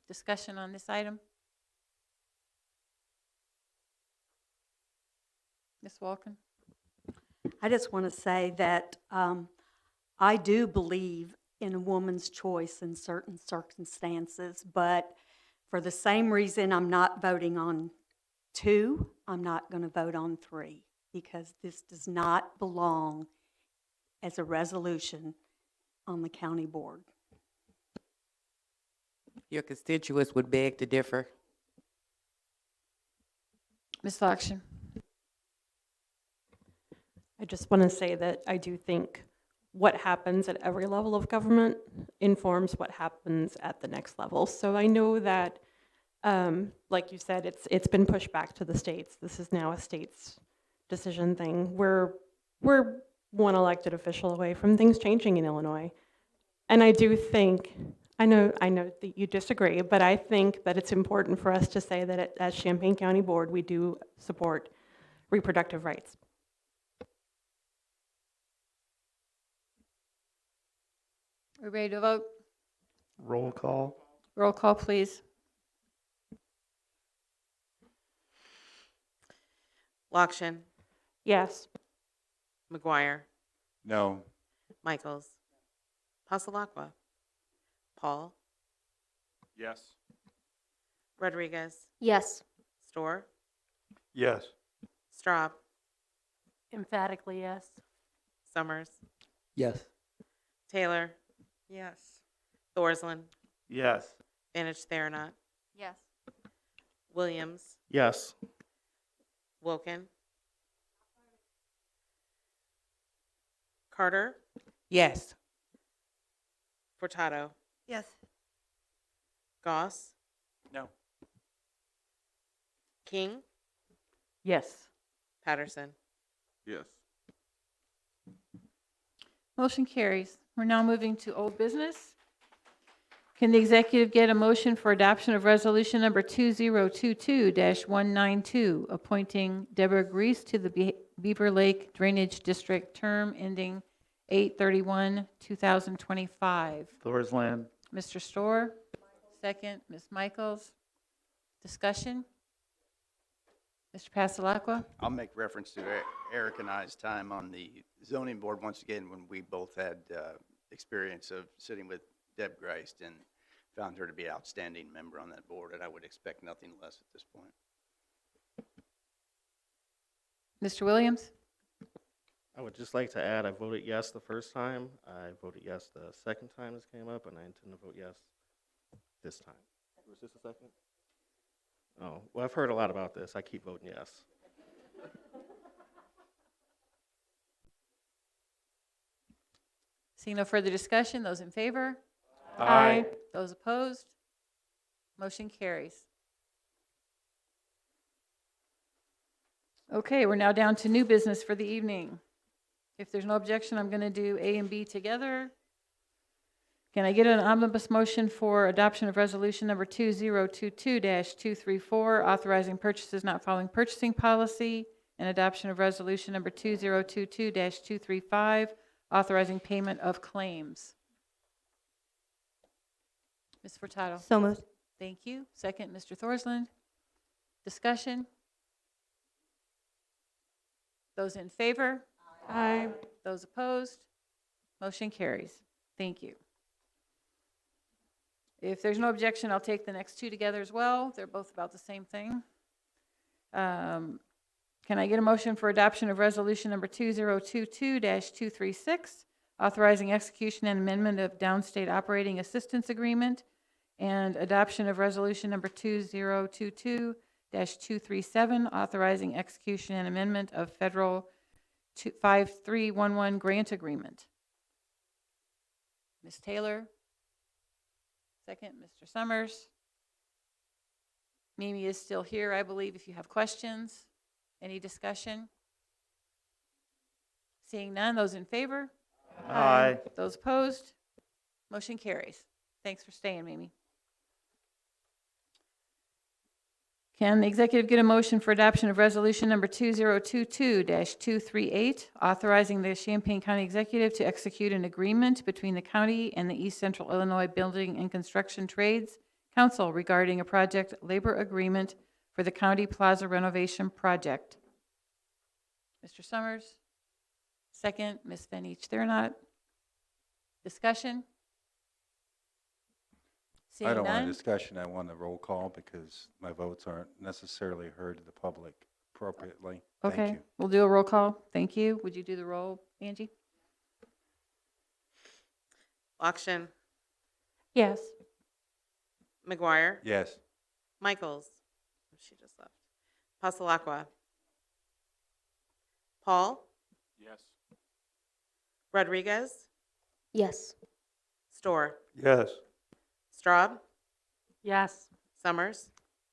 Discussion on this item? Ms. Walken? I just want to say that I do believe in a woman's choice in certain circumstances, but for the same reason I'm not voting on 2, I'm not going to vote on 3, because this does not belong as a resolution on the county board. Your constituents would beg to differ. Ms. Lokshin? I just want to say that I do think what happens at every level of government informs what happens at the next level. So I know that, like you said, it's been pushed back to the states. This is now a state's decision thing. We're one elected official away from things changing in Illinois. And I do think, I know that you disagree, but I think that it's important for us to say that as Champaign County Board, we do support reproductive rights. We ready to vote? Roll call. Roll call, please. Lokshin, Yes. McGuire, No. Michaels, Pasalakwa, Paul, Yes. Rodriguez, Yes. Storr, Yes. Straub, Emphatically yes. Summers, Yes. Taylor, Yes. Thorsland, Yes. Vanich Theranot, Yes. Williams, Yes. Wilkin, Carter, Yes. Furtado, Yes. Goss, No. King, Yes. Patterson. Yes. Motion carries. We're now moving to old business. Can the executive get a motion for adoption of resolution number 2022-192, appointing Deborah Grease to the Beaver Lake Drainage District, term ending 8/31/2025? Thorsland. Mr. Storr, second. Ms. Michaels. Discussion? Mr. Pasalakwa? I'll make reference to Eric and I's time on the zoning board once again, when we both had experience of sitting with Deb Greist, and found her to be an outstanding member on that board, and I would expect nothing less at this point. Mr. Williams? I would just like to add, I voted yes the first time. I voted yes the second time this came up, and I intend to vote yes this time. Was this the second? Oh, well, I've heard a lot about this. I keep voting yes. Seeing no further discussion, those in favor? Aye. Those opposed? Motion carries. Okay, we're now down to new business for the evening. If there's no objection, I'm going to do A and B together. Can I get an omnibus motion for adoption of resolution number 2022-234, authorizing purchases not following purchasing policy, and adoption of resolution number 2022-235, authorizing payment of claims? Ms. Furtado? So moved. Thank you. Second, Mr. Thorsland. Discussion? Those in favor? Aye. Those opposed? Motion carries. Thank you. If there's no objection, I'll take the next two together as well. They're both about the same thing. Can I get a motion for adoption of resolution number 2022-236, authorizing execution and amendment of downstate operating assistance agreement, and adoption of resolution number 2022-237, authorizing execution and amendment of federal 5311 grant agreement. Ms. Taylor? Second, Mr. Summers? Mimi is still here, I believe, if you have questions. Any discussion? Seeing none, those in favor? Aye. Those opposed? Motion carries. Thanks for staying, Mimi. Can the executive get a motion for adoption of resolution number 2022-238, authorizing the Champaign County Executive to execute an agreement between the county and the East Central Illinois Building and Construction Trades Council regarding a project labor agreement for the county plaza renovation project? Mr. Summers? Second, Ms. Fenich Thernot. Discussion? Seeing I don't want a none? discussion, I want a roll call because my votes aren't necessarily heard to the public appropriately. Thank Okay, you. we'll do a roll call. Thank you. Would you do the roll, Angie? Auction, Yes. McGuire, Yes. Michaels, she just left, Pasalakwa, Paul, Yes. Rodriguez, Yes. Storr, Yes. Straub, Yes. Summers,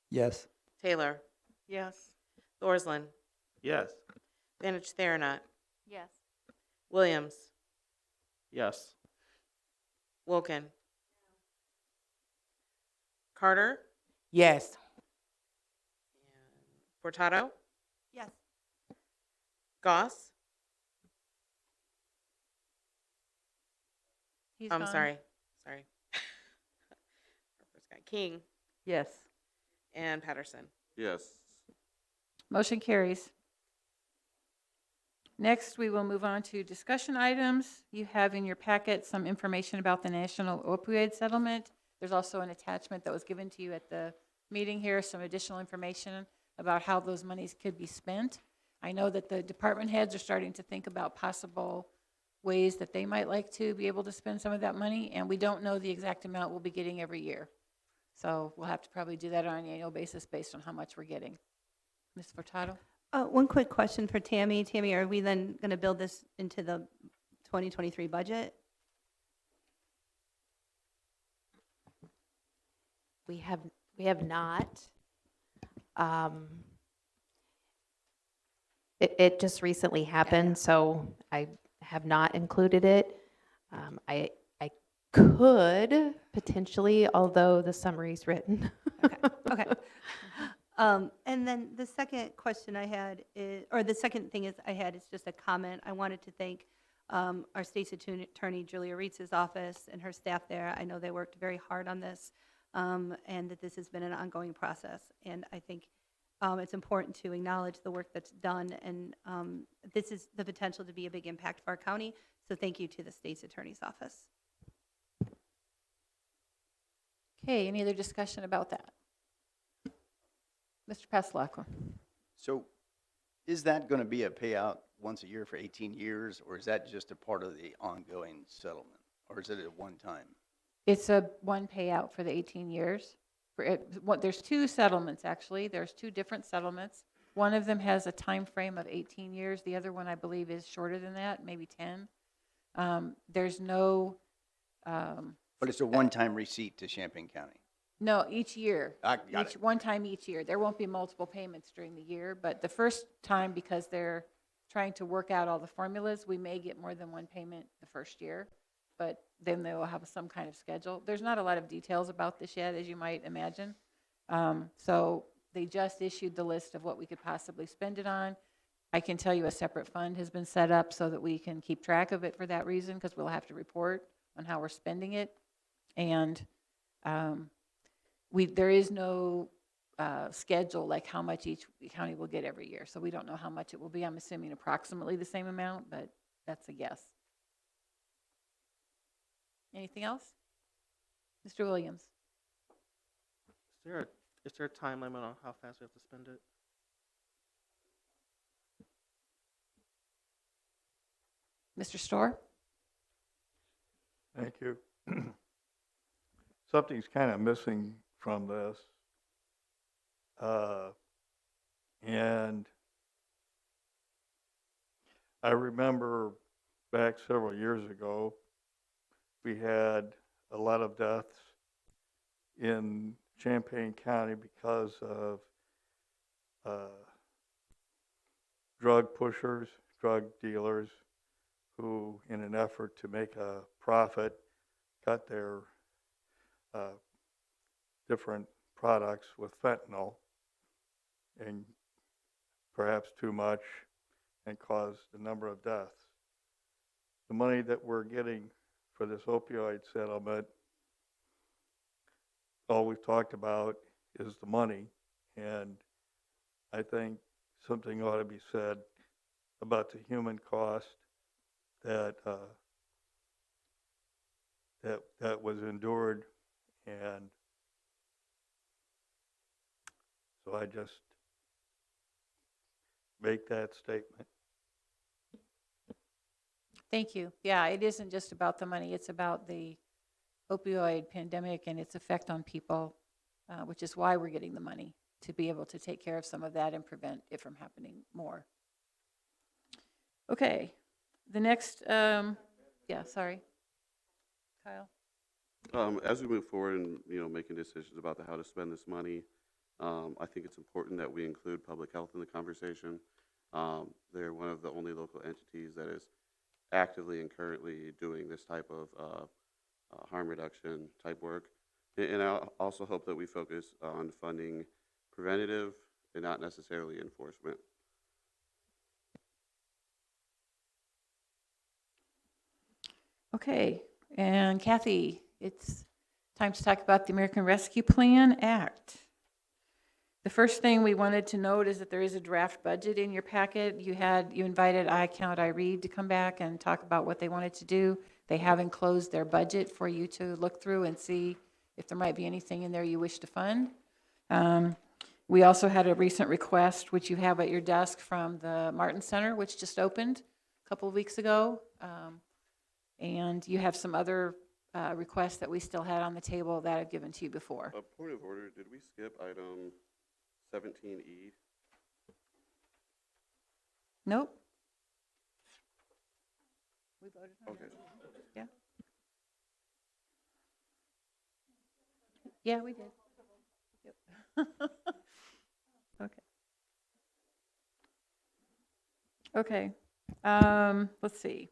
Yes. Taylor, Yes. Thorsland, Yes. Vanich Theranot, Yes. Williams, Yes. Wilkin, Carter, Yes. Furtado, Yes. Goss, He's I'm gone. sorry. King Yes. and Patterson. Yes. Motion carries. Next, we will move on to discussion items. You have in your packet some information about the national opioid settlement. There's also an attachment that was given to you at the meeting here, some additional information about how those monies could be spent. I know that the department heads are starting to think about possible ways that they might like to be able to spend some of that money, and we don't know the exact amount we'll be getting every year. So we'll have to probably do that on an annual basis based on how much we're getting. Ms. Furtado? One quick question for Tammy. Tammy, are we then going to build this into the 2023 budget? We have not. It just recently happened, so I have not included it. I could potentially, although the summary's written. Okay. And then the second question I had is, or the second thing is I had is just a comment. I wanted to thank our state's attorney, Julia Reitz's office and her staff there. I know they worked very hard on this, and that this has been an ongoing process. And I think it's important to acknowledge the work that's done, and this is the potential to be a big impact for our county. So thank you to the state's attorney's office. Okay, any other discussion about that? Mr. Pasalakwa? So is that going to be a payout once a year for 18 years, or is that just a part of the ongoing settlement? Or is it a one-time? It's a one payout for the 18 years. There's two settlements, actually. There's two different settlements. One of them has a time frame of 18 years. The other one, I believe, is shorter than that, maybe 10. There's no... But it's a one-time receipt to Champaign County. No, each year. I got it. One time each year. There won't be multiple payments during the year, but the first time, because they're trying to work out all the formulas, we may get more than one payment the first year, but then they will have some kind of schedule. There's not a lot of details about this yet, as you might imagine. So they just issued the list of what we could possibly spend it on. I can tell you a separate fund has been set up so that we can keep track of it for that reason, because we'll have to report on how we're spending it. And there is no schedule like how much each county will get every year. So we don't know how much it will be. I'm assuming approximately the same amount, but that's a guess. Anything else? Mr. Williams? Is there a time limit on how fast we have to spend it? Mr. Storr? Thank you. Something's kind of missing from this. And I remember back several years ago, we had a lot of deaths in Champaign County because of drug pushers, drug dealers, who, in an effort to make a profit, got their different products with fentanyl, and perhaps too much, and caused a number of deaths. The money that we're getting for this opioid settlement, all we've talked about is the money, and I think something ought to be said about the human cost that that was endured, and so I just make that statement. Thank you. Yeah, it isn't just about the money. It's about the opioid pandemic and its effect on people, which is why we're getting the money, to be able to take care of some of that and prevent it from happening more. Okay, the next, yeah, sorry. Kyle? As we move forward and, making decisions about how to spend this money, I think it's important that we include public health in the conversation. They're one of the only local entities that is actively and currently doing this type of harm reduction type work. And I also hope that we focus on funding preventative and not necessarily enforcement. Okay, and Kathy, it's time to talk about the American Rescue Plan Act. The first thing we wanted to note is that there is a draft budget in your packet. You invited iCount, to come back and talk about what they wanted to do. They have enclosed their budget for you to look through and see if there might be anything in there you wish to fund. We also had a recent request, which you have at your desk, from the Martin Center, which just opened a couple of weeks ago. And you have some other requests that we still had on the table that I've given to you before. A point of order, did we skip item 17E? Nope. We voted on Okay. it. Yeah. Yeah, we did. Yep. Okay. Okay. Let's see.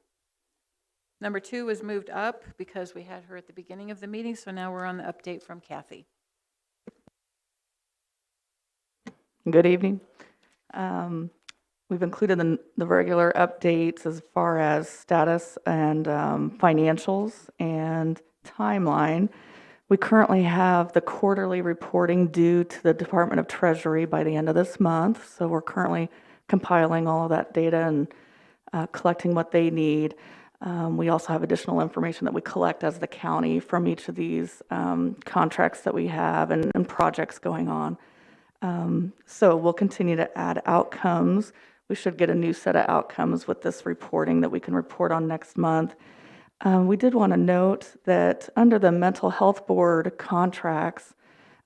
Number 2 was moved up because we had her at the beginning of the meeting, so now we're on the update from Kathy. Good evening. We've included the regular updates as far as status and financials and timeline. We currently have the quarterly reporting due to the Department of Treasury by the end of this month, so we're currently compiling all of that data and collecting what they need. We also have additional information that we collect as the county from each of these contracts that we have and projects going on. So we'll continue to add outcomes. We should get a new set of outcomes with this reporting that we can report on next month. We did want to note that under the Mental Health Board contracts,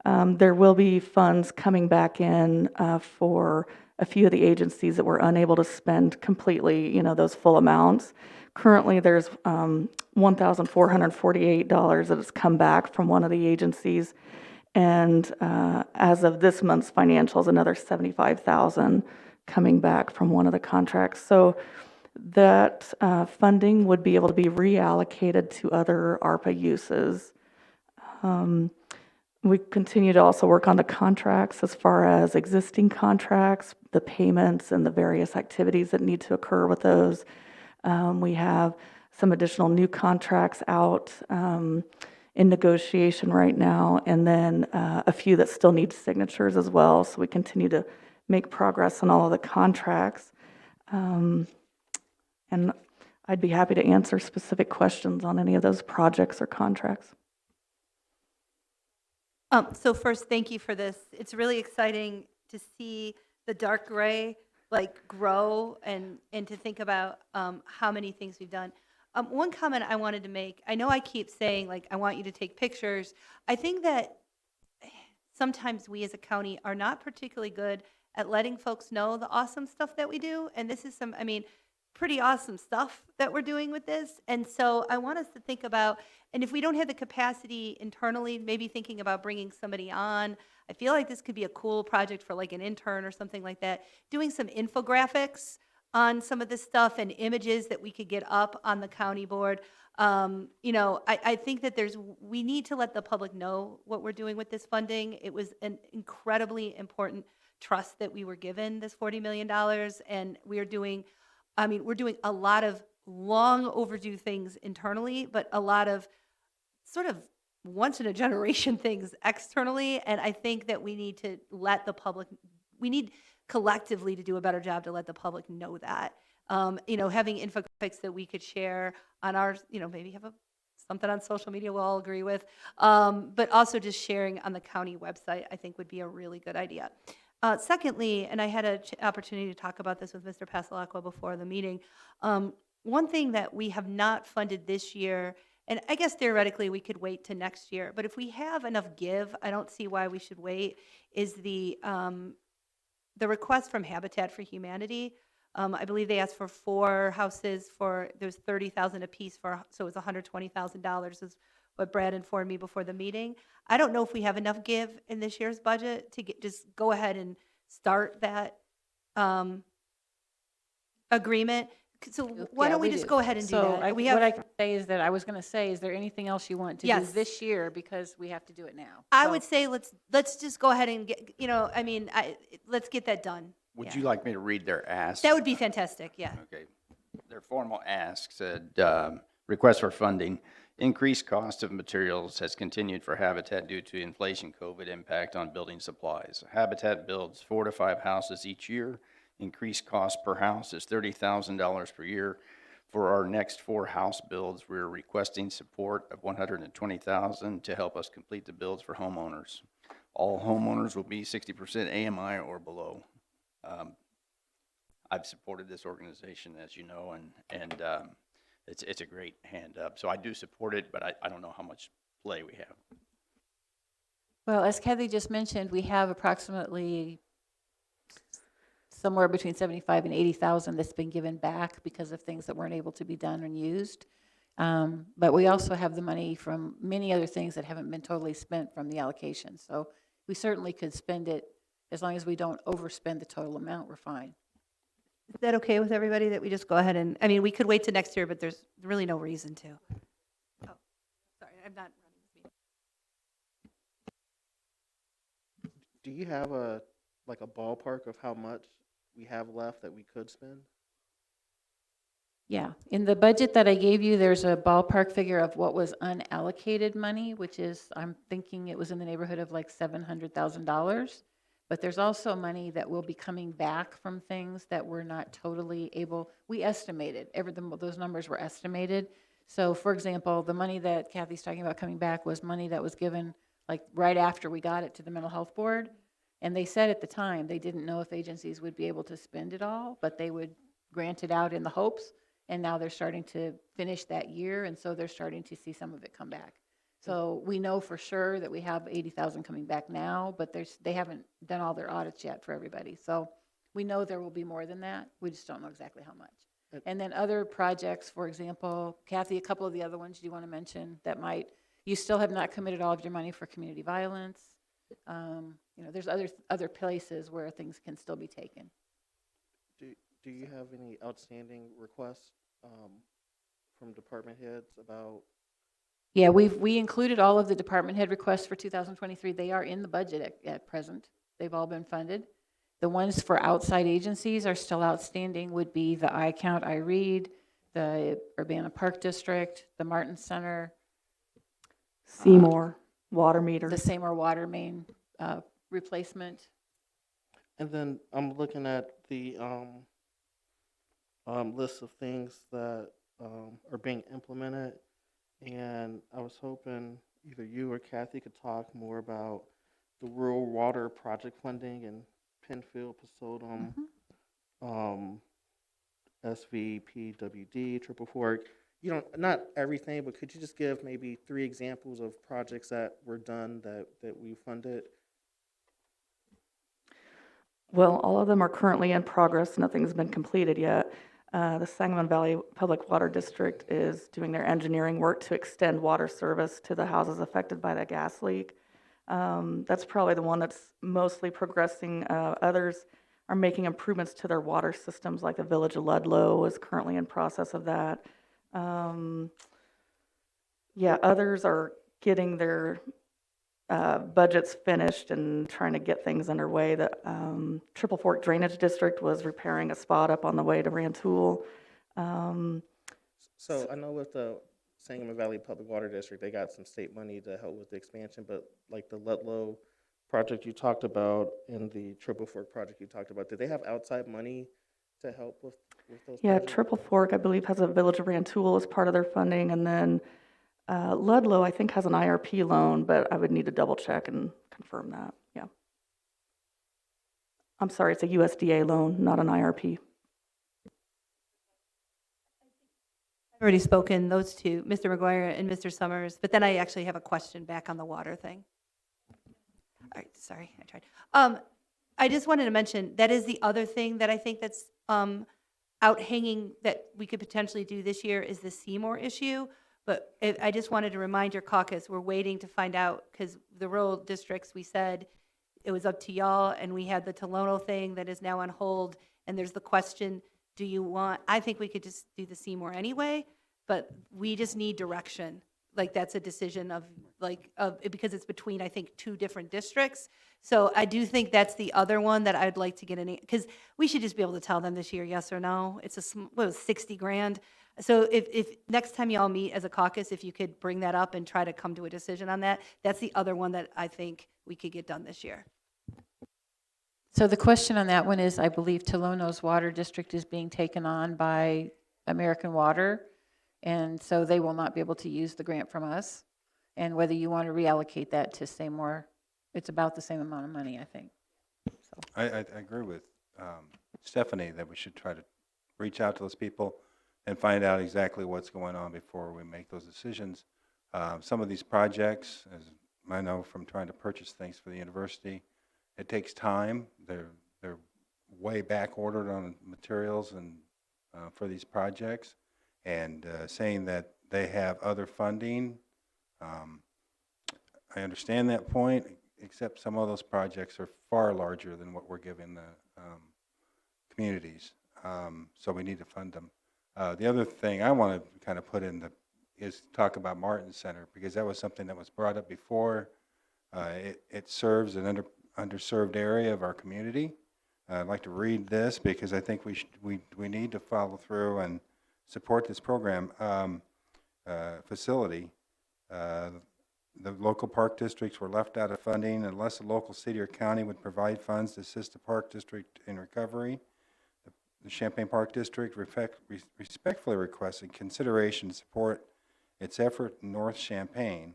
there will be funds coming back in for a few of the agencies that were unable to spend completely, those full amounts. Currently, there's $1,448 that has come back from one of the agencies. And as of this month's financials, another $75,000 coming back from one of the contracts. So that funding would be able to be reallocated to other ARPA uses. We continue to also work on the contracts as far as existing contracts, the payments, and the various activities that need to occur with those. We have some additional new contracts out in negotiation right now, and then a few that still need signatures as well. So we continue to make progress on all of the contracts. And I'd be happy to answer specific questions on any of those projects or contracts. So first, thank you for this. It's really exciting to see the dark gray grow and to think about how many things we've done. One comment I wanted to make, I know I keep saying, like, I want you to take pictures. I think that sometimes we as a county are not particularly good at letting folks know the awesome stuff that we do. And this is some, I mean, pretty awesome stuff that we're doing with this. And so I want us to think about, and if we don't have the capacity internally, maybe thinking about bringing somebody on. I feel like this could be a cool project for like an intern or something like that, doing some infographics on some of this stuff and images that we could get up on the county board. You know, I think that we need to let the public know what we're doing with this funding. It was an incredibly important trust that we were given, this $40 million, and we're doing a lot of long overdue things internally, but a lot of sort of once in a generation things externally. And I think that we need to let the public, we need collectively to do a better job to let the public know that. You know, having infographics that we could share on our, you know, maybe have something on social media we'll all agree with, but also just sharing on the county website, I think would be a really good idea. Secondly, and I had an opportunity to talk about this with Mr. Pasalacqua before the meeting, one thing that we have not funded this year, and I guess theoretically we could wait to next year, but if we have enough give, I don't see why we should wait, is the request from Habitat for Humanity. I believe they asked for 4 houses there's $30,000 apiece so it was $120,000 is what Brad informed me before the meeting. I don't know if we have enough give in this year's budget to just go ahead and start that agreement. So why don't we just go ahead and do that? What I can say is that I was going to say, is there anything else you want to do Yes. this year? Because we have to do it now. I So- would say let's just go ahead and get, you know, I mean, let's get that done. Would Yeah. you like me to read their ask? That would be fantastic, yeah. Okay. Their formal ask said, request for funding. Increased cost of materials has continued for Habitat due to inflation COVID impact on building supplies. Habitat builds 4 to 5 houses each year. Increased cost per house is $30,000 per year. For our next 4 house builds, we're requesting support of $120,000 to help us complete the builds for homeowners. All homeowners will be 60% AMI or below. I've supported this organization, as you know, and it's a great hand up. So I do support it, but I don't know how much play we have. Well, as Kathy just mentioned, we have approximately somewhere between 75 and 80,000 that's been given back because of things that weren't able to be done and used. But we also have the money from many other things that haven't been totally spent from the allocation. So we certainly could spend it as long as we don't overspend the total amount, we're fine. Is that okay with everybody that we just go ahead and, I mean, we could wait to next year, but there's really no reason to. Oh, sorry, I'm not running this meeting. Do you have like a ballpark of how much we have left that we could spend? Yeah, in the budget that I gave you, there's a ballpark figure of what was unallocated money, which is, I'm thinking it was in the neighborhood of like $700,000. But there's also money that will be coming back from things that we're not totally able, we estimated, those numbers were estimated. So for example, the money that Kathy's talking about coming back was money that was given like right after we got it to the mental health board. And they said at the time, they didn't know if agencies would be able to spend it all, but they would grant it out in the hopes. And now they're starting to finish that year, and so they're starting to see some of it come back. So we know for sure that we have 80,000 coming back now, but they haven't done all their audits yet for everybody. So we know there will be more than that. We just don't know exactly how much. And then other projects, for example, Kathy, a couple of the other ones you want to mention that you still have not committed all of your money for community violence. You know, there's other places where things can still be taken. Do you have any outstanding requests from department heads about? Yeah, we included all of the department head requests for 2023. They are in the budget at present. They've all been funded. The ones for outside agencies are still outstanding, would be the iCount, iRead, the Urbana Park District, the Martin Center. Seymour, water meter. The Seymour water main replacement. And then I'm looking at the list of things that are being implemented. And I was hoping either you or Kathy could talk more about the rural water project funding in Penfield, Posodum, SVPWD, Triple Fork. you know, not everything, but could you just give maybe 3 examples of projects that were done that we funded? Well, all of them are currently in progress. Nothing's been completed yet. The Sangamon Valley Public Water District is doing their engineering work to extend water service to the houses affected by the gas leak. That's probably the one that's mostly progressing. Others are making improvements to their water systems, like the Village of Ludlow is currently in process of that. Yeah, others are getting their budgets finished and trying to get things underway. The Triple Fork Drainage District was repairing a spot up on the way to Rantoul. So I know with the Sangamon Valley Public Water District, they got some state money to help with the expansion, but like the Ludlow project you talked about and the Triple Fork project you talked about, did they have outside money to help with those Yeah, projects? Triple Fork, I believe, has a Village of Rantoul as part of their funding, and then Ludlow, I think, has an IRP loan, but I would need to double check and confirm that, yeah. I'm sorry, it's a USDA loan, not an IRP. I've already spoken, those two, Mr. McGuire and Mr. Summers, but then I actually have a question back on the water thing. All right, sorry, I tried. I just wanted to mention, that is the other thing that I think that's out hanging that we could potentially do this year is the Seymour issue. But I just wanted to remind your caucus, we're waiting to find out, because the rural districts, we said it was up to y'all, and we had the Tolono thing that is now on hold, and there's the question, do you want, I think we could just do the Seymour anyway, but we just need direction. Like, that's a decision of, because it's between, I think, 2 different districts. So I do think that's the other one that I'd like to get in, because we should just be able to tell them this year, yes or no. It's what was 60 grand? So if next time y'all meet as a caucus, if you could bring that up and try to come to a decision on that, that's the other one that I think we could get done this year. So the question on that one is, I believe Tolono's water district is being taken on by American Water, and so they will not be able to use the grant from us. And whether you want to reallocate that to Seymour, it's about the same amount of money, I think. So. I agree with Stephanie that we should try to reach out to those people and find out exactly what's going on before we make those decisions. Some of these projects, as I know from trying to purchase things for the university, it takes time. They're way back ordered on materials and for these projects, and saying that they have other funding. I understand that point, except some of those projects are far larger than what we're giving the communities. So we need to fund them. The other thing I want to kind of put in is talk about Martin Center, because that was something that was brought up before. It serves an underserved area of our community. I'd like to read this because I think we need to follow through and support this program facility. The local park districts were left out of funding unless a local city or county would provide funds to assist the park district in recovery. The Champaign Park District respectfully requested consideration to support its effort in North Champaign.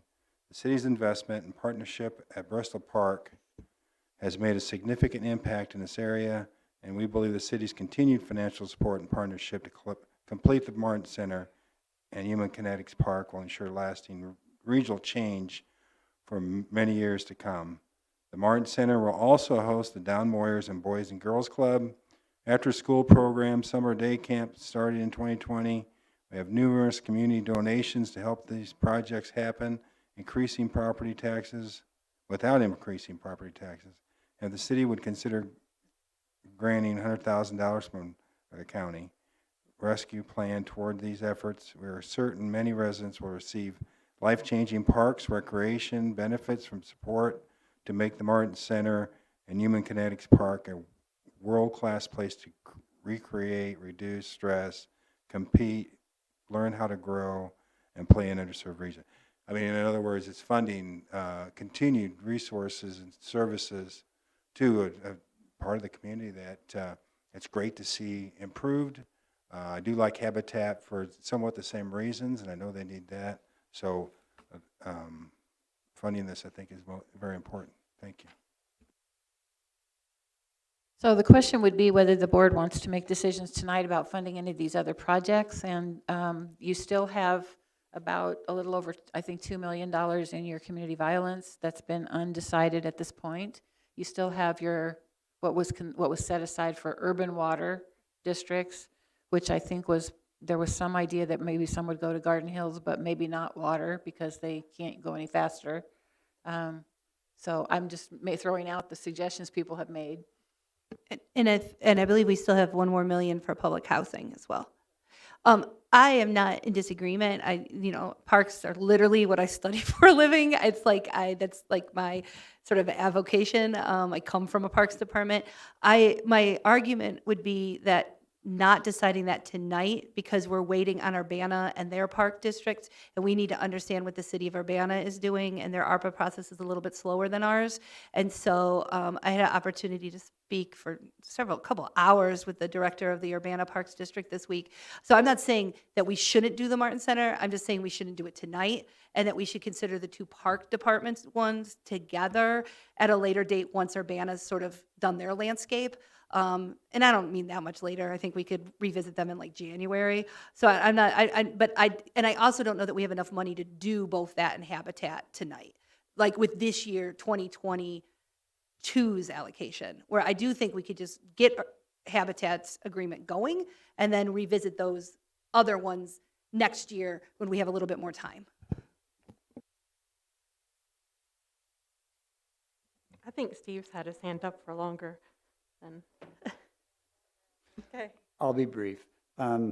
The city's investment and partnership at Bristol Park has made a significant impact in this area, and we believe the city's continued financial support and partnership to complete the Martin Center and Human Kinetics Park will ensure lasting regional change for many years to come. The Martin Center will also host the Down Warriors and Boys and Girls Club, after-school program, summer day camp started in 2020. We have numerous community donations to help these projects happen, increasing property taxes without increasing property taxes. And the city would consider granting $100,000 from the county rescue plan toward these efforts. We are certain many residents will receive life-changing parks, recreation, benefits from support to make the Martin Center and Human Kinetics Park a world-class place to recreate, reduce stress, compete, learn how to grow, and play in underserved regions. I mean, in other words, it's funding continued resources and services to a part of the community that it's great to see improved. I do like Habitat for somewhat the same reasons, and I know they need that. So funding this, I think, is very important. Thank you. So the question would be whether the board wants to make decisions tonight about funding any of these other projects. And you still have about a little over, I think, $2 million in your community violence that's been undecided at this point. You still have your, what was set aside for urban water districts, which I think there was some idea that maybe some would go to Garden Hills, but maybe not water because they can't go any faster. So I'm just throwing out the suggestions people have made. And I believe we still have 1 more million for public housing as well. I am not in disagreement. Parks are literally what I study for a living. It's like that's like my sort of avocation. I come from a parks department. My argument would be that not deciding that tonight because we're waiting on Urbana and their park districts, and we need to understand what the city of Urbana is doing, and their ARPA process is a little bit slower than ours. And so I had an opportunity to speak for couple hours with the director of the Urbana Parks District this week. So I'm not saying that we shouldn't do the Martin Center. I'm just saying we shouldn't do it tonight, and that we should consider the two park departments ones together at a later date once Urbana's sort of done their landscape. And I don't mean that much later. I think we could revisit them in like January. So I'm not, and I also don't know that we have enough money to do both that and Habitat tonight. Like with this year, 2022's allocation, where I do think we could just get Habitat's agreement going and then revisit those other ones next year when we have a little bit more time. I think Steve's had his hand up for longer than. Okay. I'll be brief. I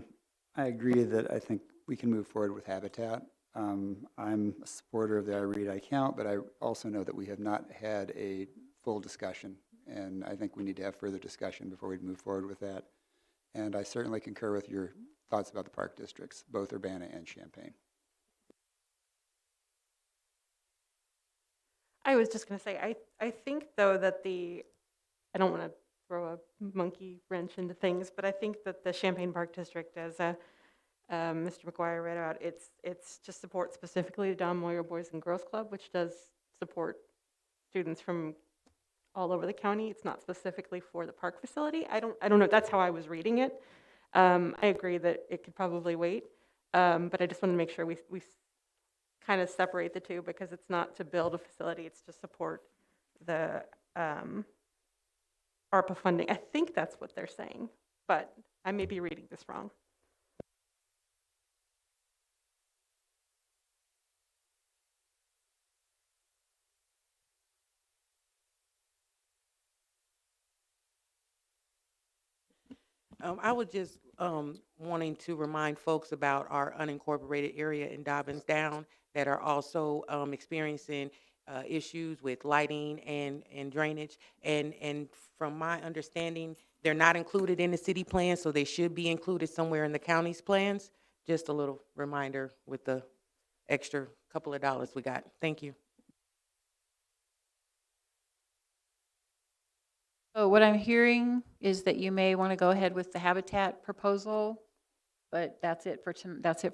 agree that I think we can move forward with Habitat. I'm a supporter of the I Read, I Count, but I also know that we have not had a full discussion, and I think we need to have further discussion before we move forward with that. And I certainly concur with your thoughts about the park districts, both Urbana and Champaign. I was just going to say, I think, though, that I don't want to throw a monkey wrench into things, but I think that the Champaign Park District, as Mr. McGuire read out, it's just support specifically the Don Moyer Boys and Girls Club, which does support students from all over the county. It's not specifically for the park facility. I don't know. That's how I was reading it. I agree that it could probably wait, but I just want to make sure we kind of separate the two, because it's not to build a facility, it's to support the ARPA funding. I think that's what they're saying, but I may be reading this wrong. I was just wanting to remind folks about our unincorporated area in Dobbins Down that are also experiencing issues with lighting and drainage. And from my understanding, they're not included in the city plan, so they should be included somewhere in the county's plans. Just a little reminder with the extra couple of dollars we got. Thank you. So what I'm hearing is that you may want to go ahead with the Habitat proposal, but that's it for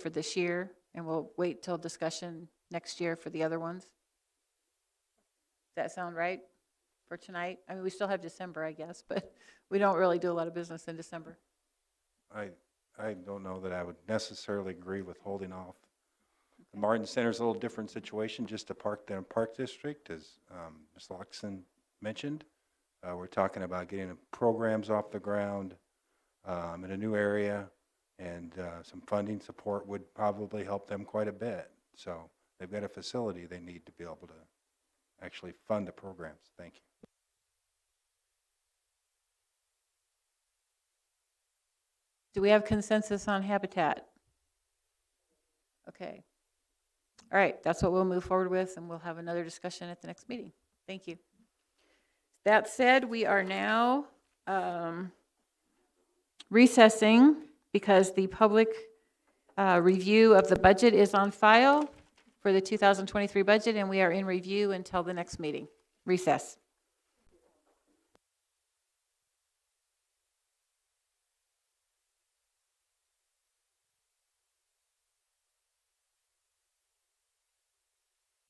this year, and we'll wait till discussion next year for the other ones. Does that sound right for tonight? I mean, we still have December, I guess, but we don't really do a lot of business in December. I don't know that I would necessarily agree with holding off. The Martin Center's a little different situation, just a park than a park district, as Ms. Loxon mentioned. We're talking about getting programs off the ground in a new area, and some funding support would probably help them quite a bit. So they've got a facility they need to be able to actually fund the programs. Thank you. Do we have consensus on Habitat? Okay. All right, that's what we'll move forward with, and we'll have another discussion at the next meeting. Thank you. That said, we are now recessing because the public review of the budget is on file for the 2023 budget, and we are in review until the next meeting. Recess.